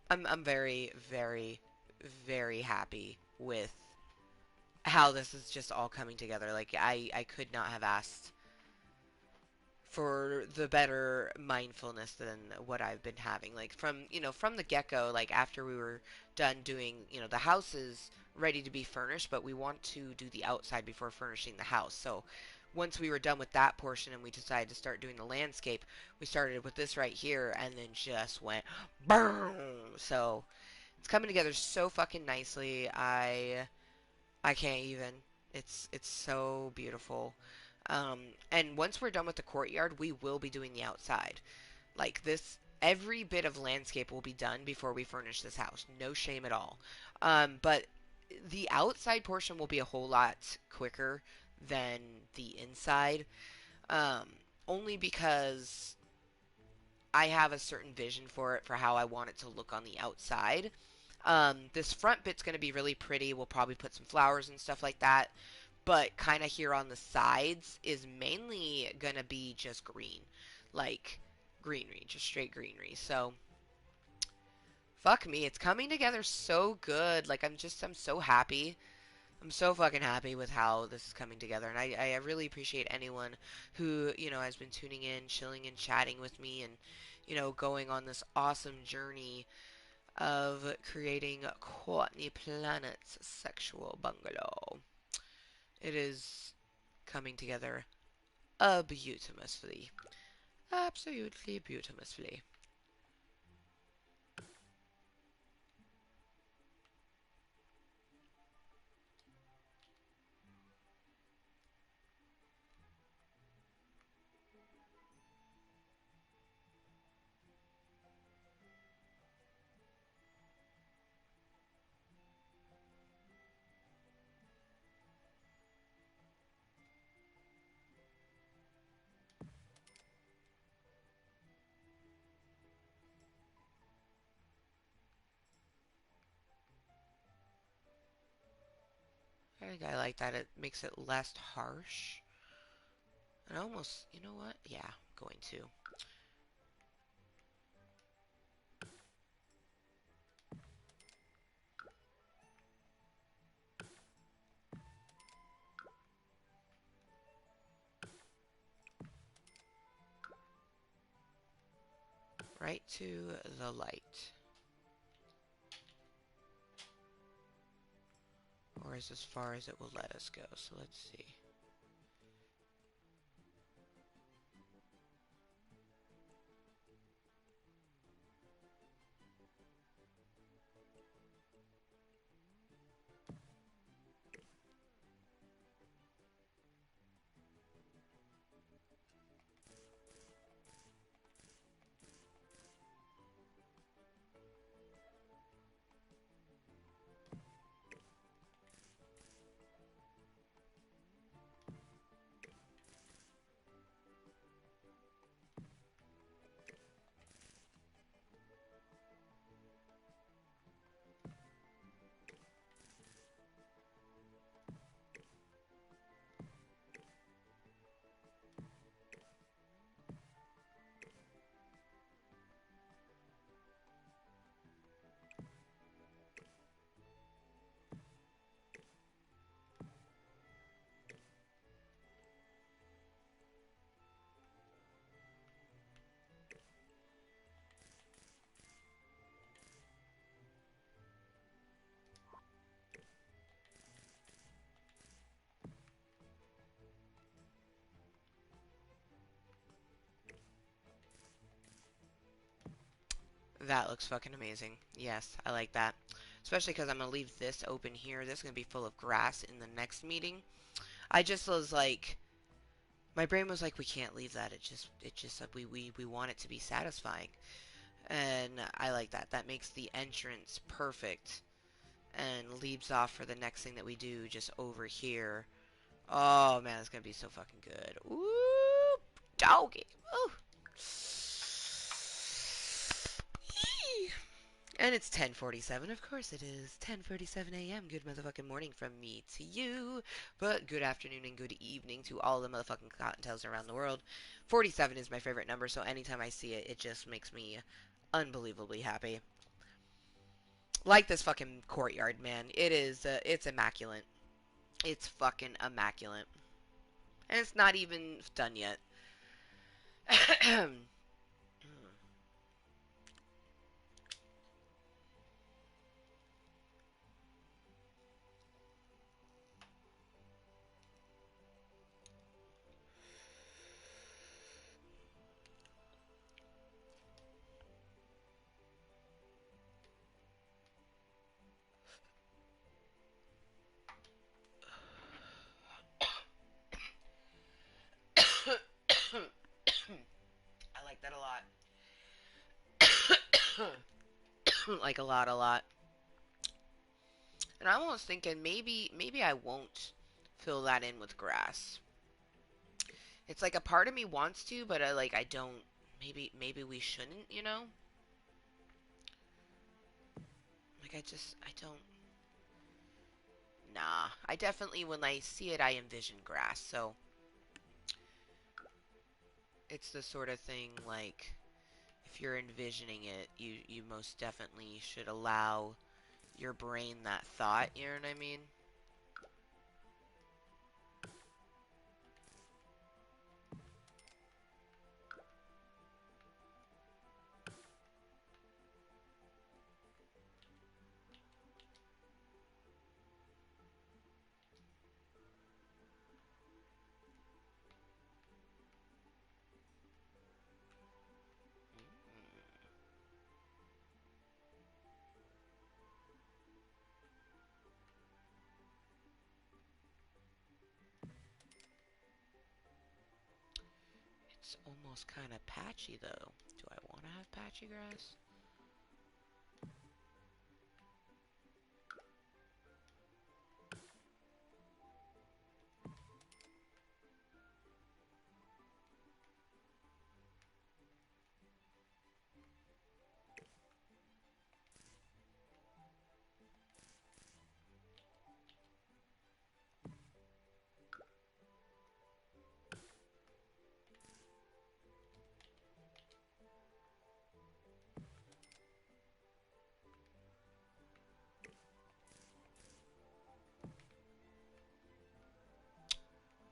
I'm very, very, very happy with how this is just all coming together. Like I could not have asked for the better mindfulness than what I've been having. Like from the get go, like after we were done doing, the house is ready to be furnished, but we want to do the outside before furnishing the house. So once we were done with that portion and we decided to start doing the landscape, we started with this right here and then just went boom. So it's coming together so fucking nicely. I can't even. It's so beautiful. Um, and once we're done with the courtyard, we will be doing the outside. Like this, every bit of landscape will be done before we furnish this house. No shame at all. But the outside portion will be a whole lot quicker than the inside. Um, Only because I have a certain vision for it, for how I want it to look on the outside. This front bit's going to be really pretty. We'll probably put some flowers and stuff like that. But kind of here on the sides is mainly going to be just green. Like greenery, just straight greenery. So, fuck me. It's coming together so good. Like, I'm so happy. I'm so fucking happy with how this is coming together, and I really appreciate anyone who, has been tuning in, chilling and chatting with me, and, going on this awesome journey of creating Kourtnii Planet's sexual bungalow. It is coming together beautifously. Absolutely beautifously. I think I like that. It makes it less harsh. And almost, you know what? Yeah, I'm going to. Right to the light. Or is as far as it will let us go. So let's see. That looks fucking amazing. Yes, I like that. Especially because I'm going to leave this open here. This is going to be full of grass in the next meeting. I just was like, my brain was like, we can't leave that. It just, we want it to be satisfying. And I like that. That makes the entrance perfect and leaves off for the next thing that we do just over here. Oh man, it's gonna be so fucking good. Ooh, doggy. Ooh. And it's 10:47. Of course it is. 10:47 a.m. Good motherfucking morning from me to you. But good afternoon and good evening to all the motherfucking cottontails around the world. 47 is my favorite number, so anytime I see it, it just makes me unbelievably happy. Like this fucking courtyard, man. It's immaculate. It's fucking immaculate. And it's not even done yet. I like that a lot. Like a lot, a lot. And I'm almost thinking maybe I won't fill that in with grass. It's like a part of me wants to, but I don't. Maybe we shouldn't, you know? Like I don't. Nah. I definitely when I see it I envision grass. So it's the sort of thing like if you're envisioning it, you most definitely should allow your brain that thought, you know what I mean? It's almost kind of patchy though. Do I want to have patchy grass?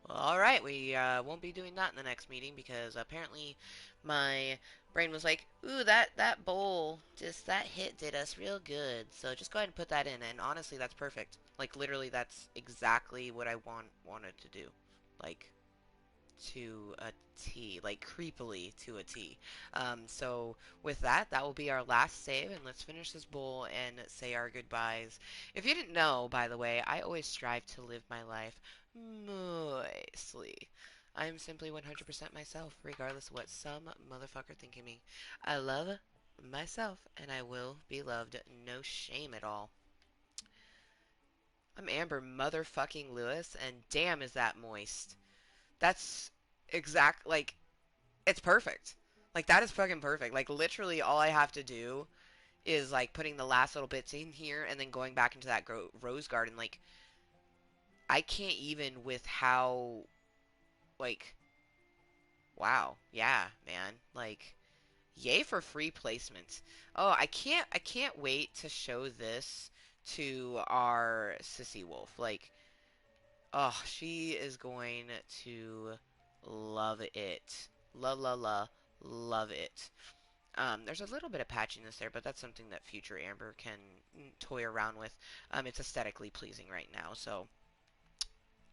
Well, all right, we won't be doing that in the next meeting because apparently my brain was like, "Ooh, that bowl, just that hit did us real good." So just go ahead and put that in. And honestly, that's perfect. Like literally, that's exactly what I wanted to do. Like to a T, like creepily to a T. So with that, that will be our last save, and let's finish this bowl and say our goodbyes. If you didn't know, by the way, I always strive to live my life moistly. I am simply 100% myself, regardless of what some motherfucker think of me. I love myself, and I will be loved. No shame at all. I'm Amber motherfucking Lewis, and damn is that moist. That's exact, like, it's perfect. Like that is fucking perfect. Like literally all I have to do is like putting the last little bits in here and then going back into that rose garden. Like I can't even with how like wow. Yeah, man. Like yay for free placement. Oh, I can't wait to show this to our sissy wolf. Like oh, she is going to love it. Love it. There's a little bit of patchiness there, but that's something that future Amber can toy around with. It's aesthetically pleasing right now, so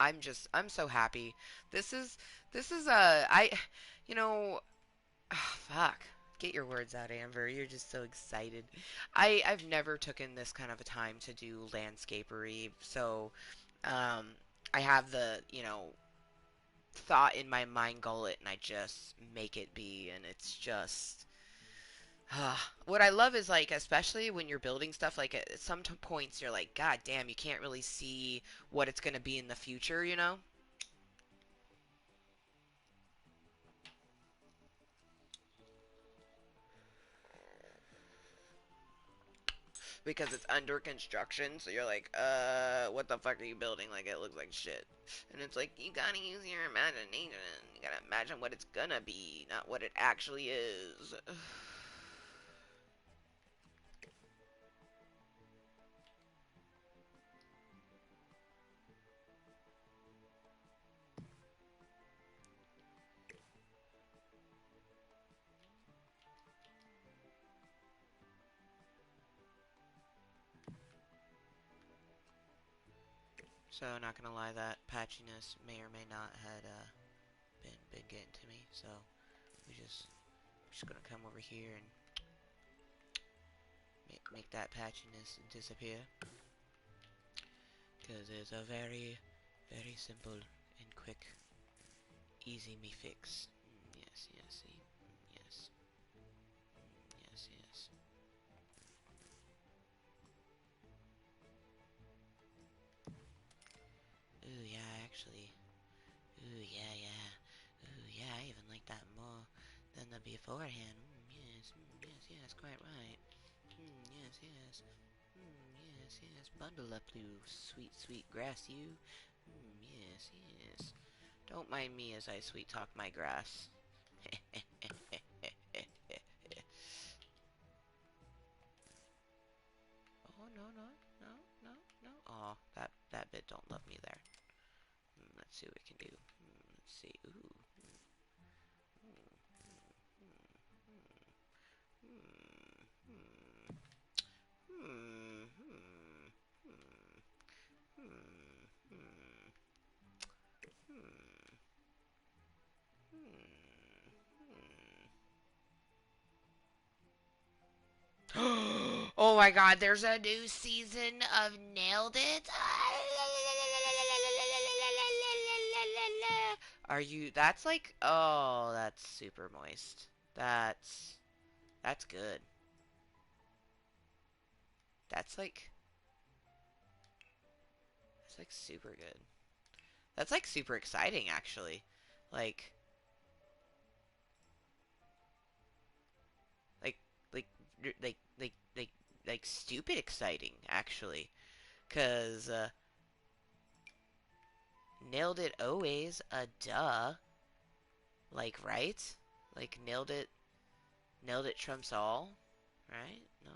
I'm so happy. This is you know fuck. Get your words out, Amber. You're just so excited. I've never taken this kind of a time to do landscapery, so um, I have the thought in my mind gullet, and I just make it be, and it's just what I love is like, especially when you're building stuff, like at some points you're like, God damn, you can't really see what it's gonna be in the future, you know? Because it's under construction, so you're like, what the fuck are you building? Like it looks like shit. And it's like you gotta use your imagination. You gotta imagine what it's gonna be, not what it actually is. So not gonna lie, that patchiness may or may not had been getting to me. So we just gonna come over here and make that patchiness disappear. Because it's a very simple and quick, easy me fix. Yes, yes, see? Yes, yes, yes. Ooh, yeah, actually. Ooh, yeah, yeah. Ooh, yeah, I even like that more than the beforehand. Yes, yes, yes, quite right. Yes, yes. Yes, yes. Bundle up, you sweet, sweet grass, you. Yes, yes. Don't mind me as I sweet talk my grass. Oh no no no no no! Oh, that bit don't love me there. Let's see what we can do. Let's see. Ooh. Hmm. Hmm. Hmm. Hmm. Hmm. Hmm. Hmm. Oh my God! There's a new season of Nailed It. Are you? That's like, oh, that's super moist. That's that's good. That's like that's like super good. That's like super exciting actually. Like like like like like stupid exciting actually. 'Cause nailed it always, duh. Like right? Like nailed it trumps all, right? No.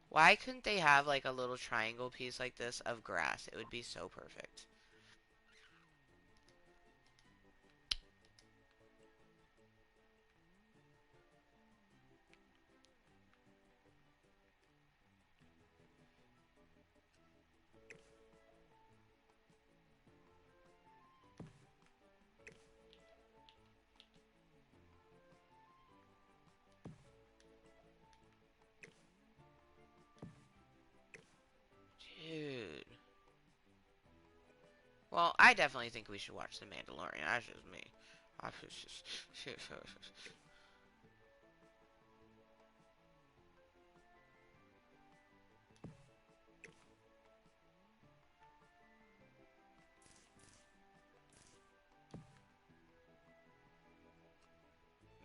Why couldn't they have like a little triangle piece like this of grass? It would be so perfect. Dude. Well, I definitely think we should watch The Mandalorian. That's just me. I just,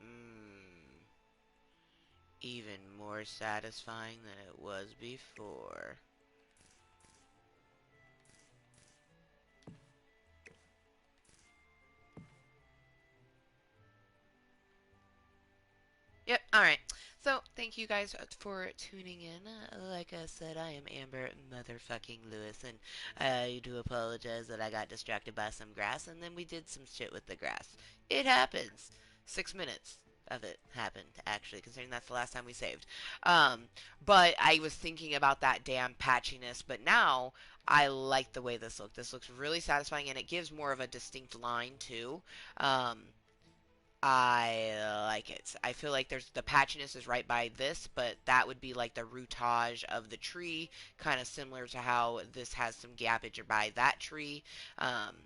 mm, even more satisfying than it was before. Yep. All right. So, thank you guys for tuning in. Like I said, I am Amber motherfucking Lewis, and I do apologize that I got distracted by some grass, and then we did some shit with the grass. It happens. 6 minutes of it happened, actually, considering that's the last time we saved. Um, but I was thinking about that damn patchiness, but now I like the way this looks. This looks really satisfying, and it gives more of a distinct line, too. Um, I like it. I feel like there's the patchiness is right by this, but that would be like the rootage of the tree, kind of similar to how this has some gappage by that tree. Um,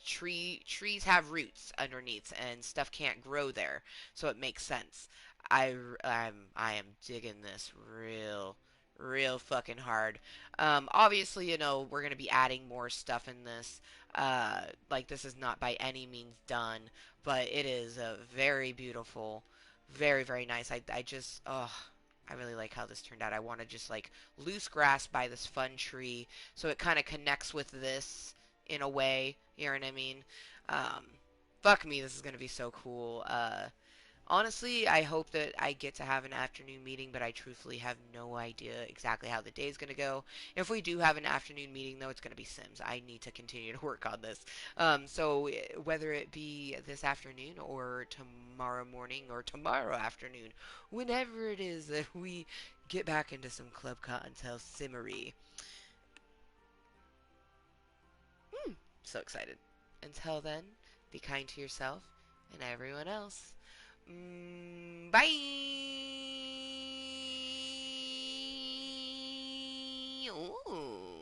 trees have roots underneath, and stuff can't grow there, so it makes sense. I am digging this real fucking hard. Obviously, we're gonna be adding more stuff in this. Like this is not by any means done, but it is a very beautiful, very nice. I just I really like how this turned out. I want to just like loose grass by this fun tree, so it kind of connects with this in a way. You know what I mean? Um, Fuck me, this is gonna be so cool. Honestly, I hope that I get to have an afternoon meeting, but I truthfully have no idea exactly how the day is going to go. If we do have an afternoon meeting, though, it's going to be Sims. I need to continue to work on this. Whether it be this afternoon or tomorrow morning or tomorrow afternoon, whenever it is that we get back into some Club Cottontail simmery. So excited. Until then, be kind to yourself and everyone else. Bye. Ooh.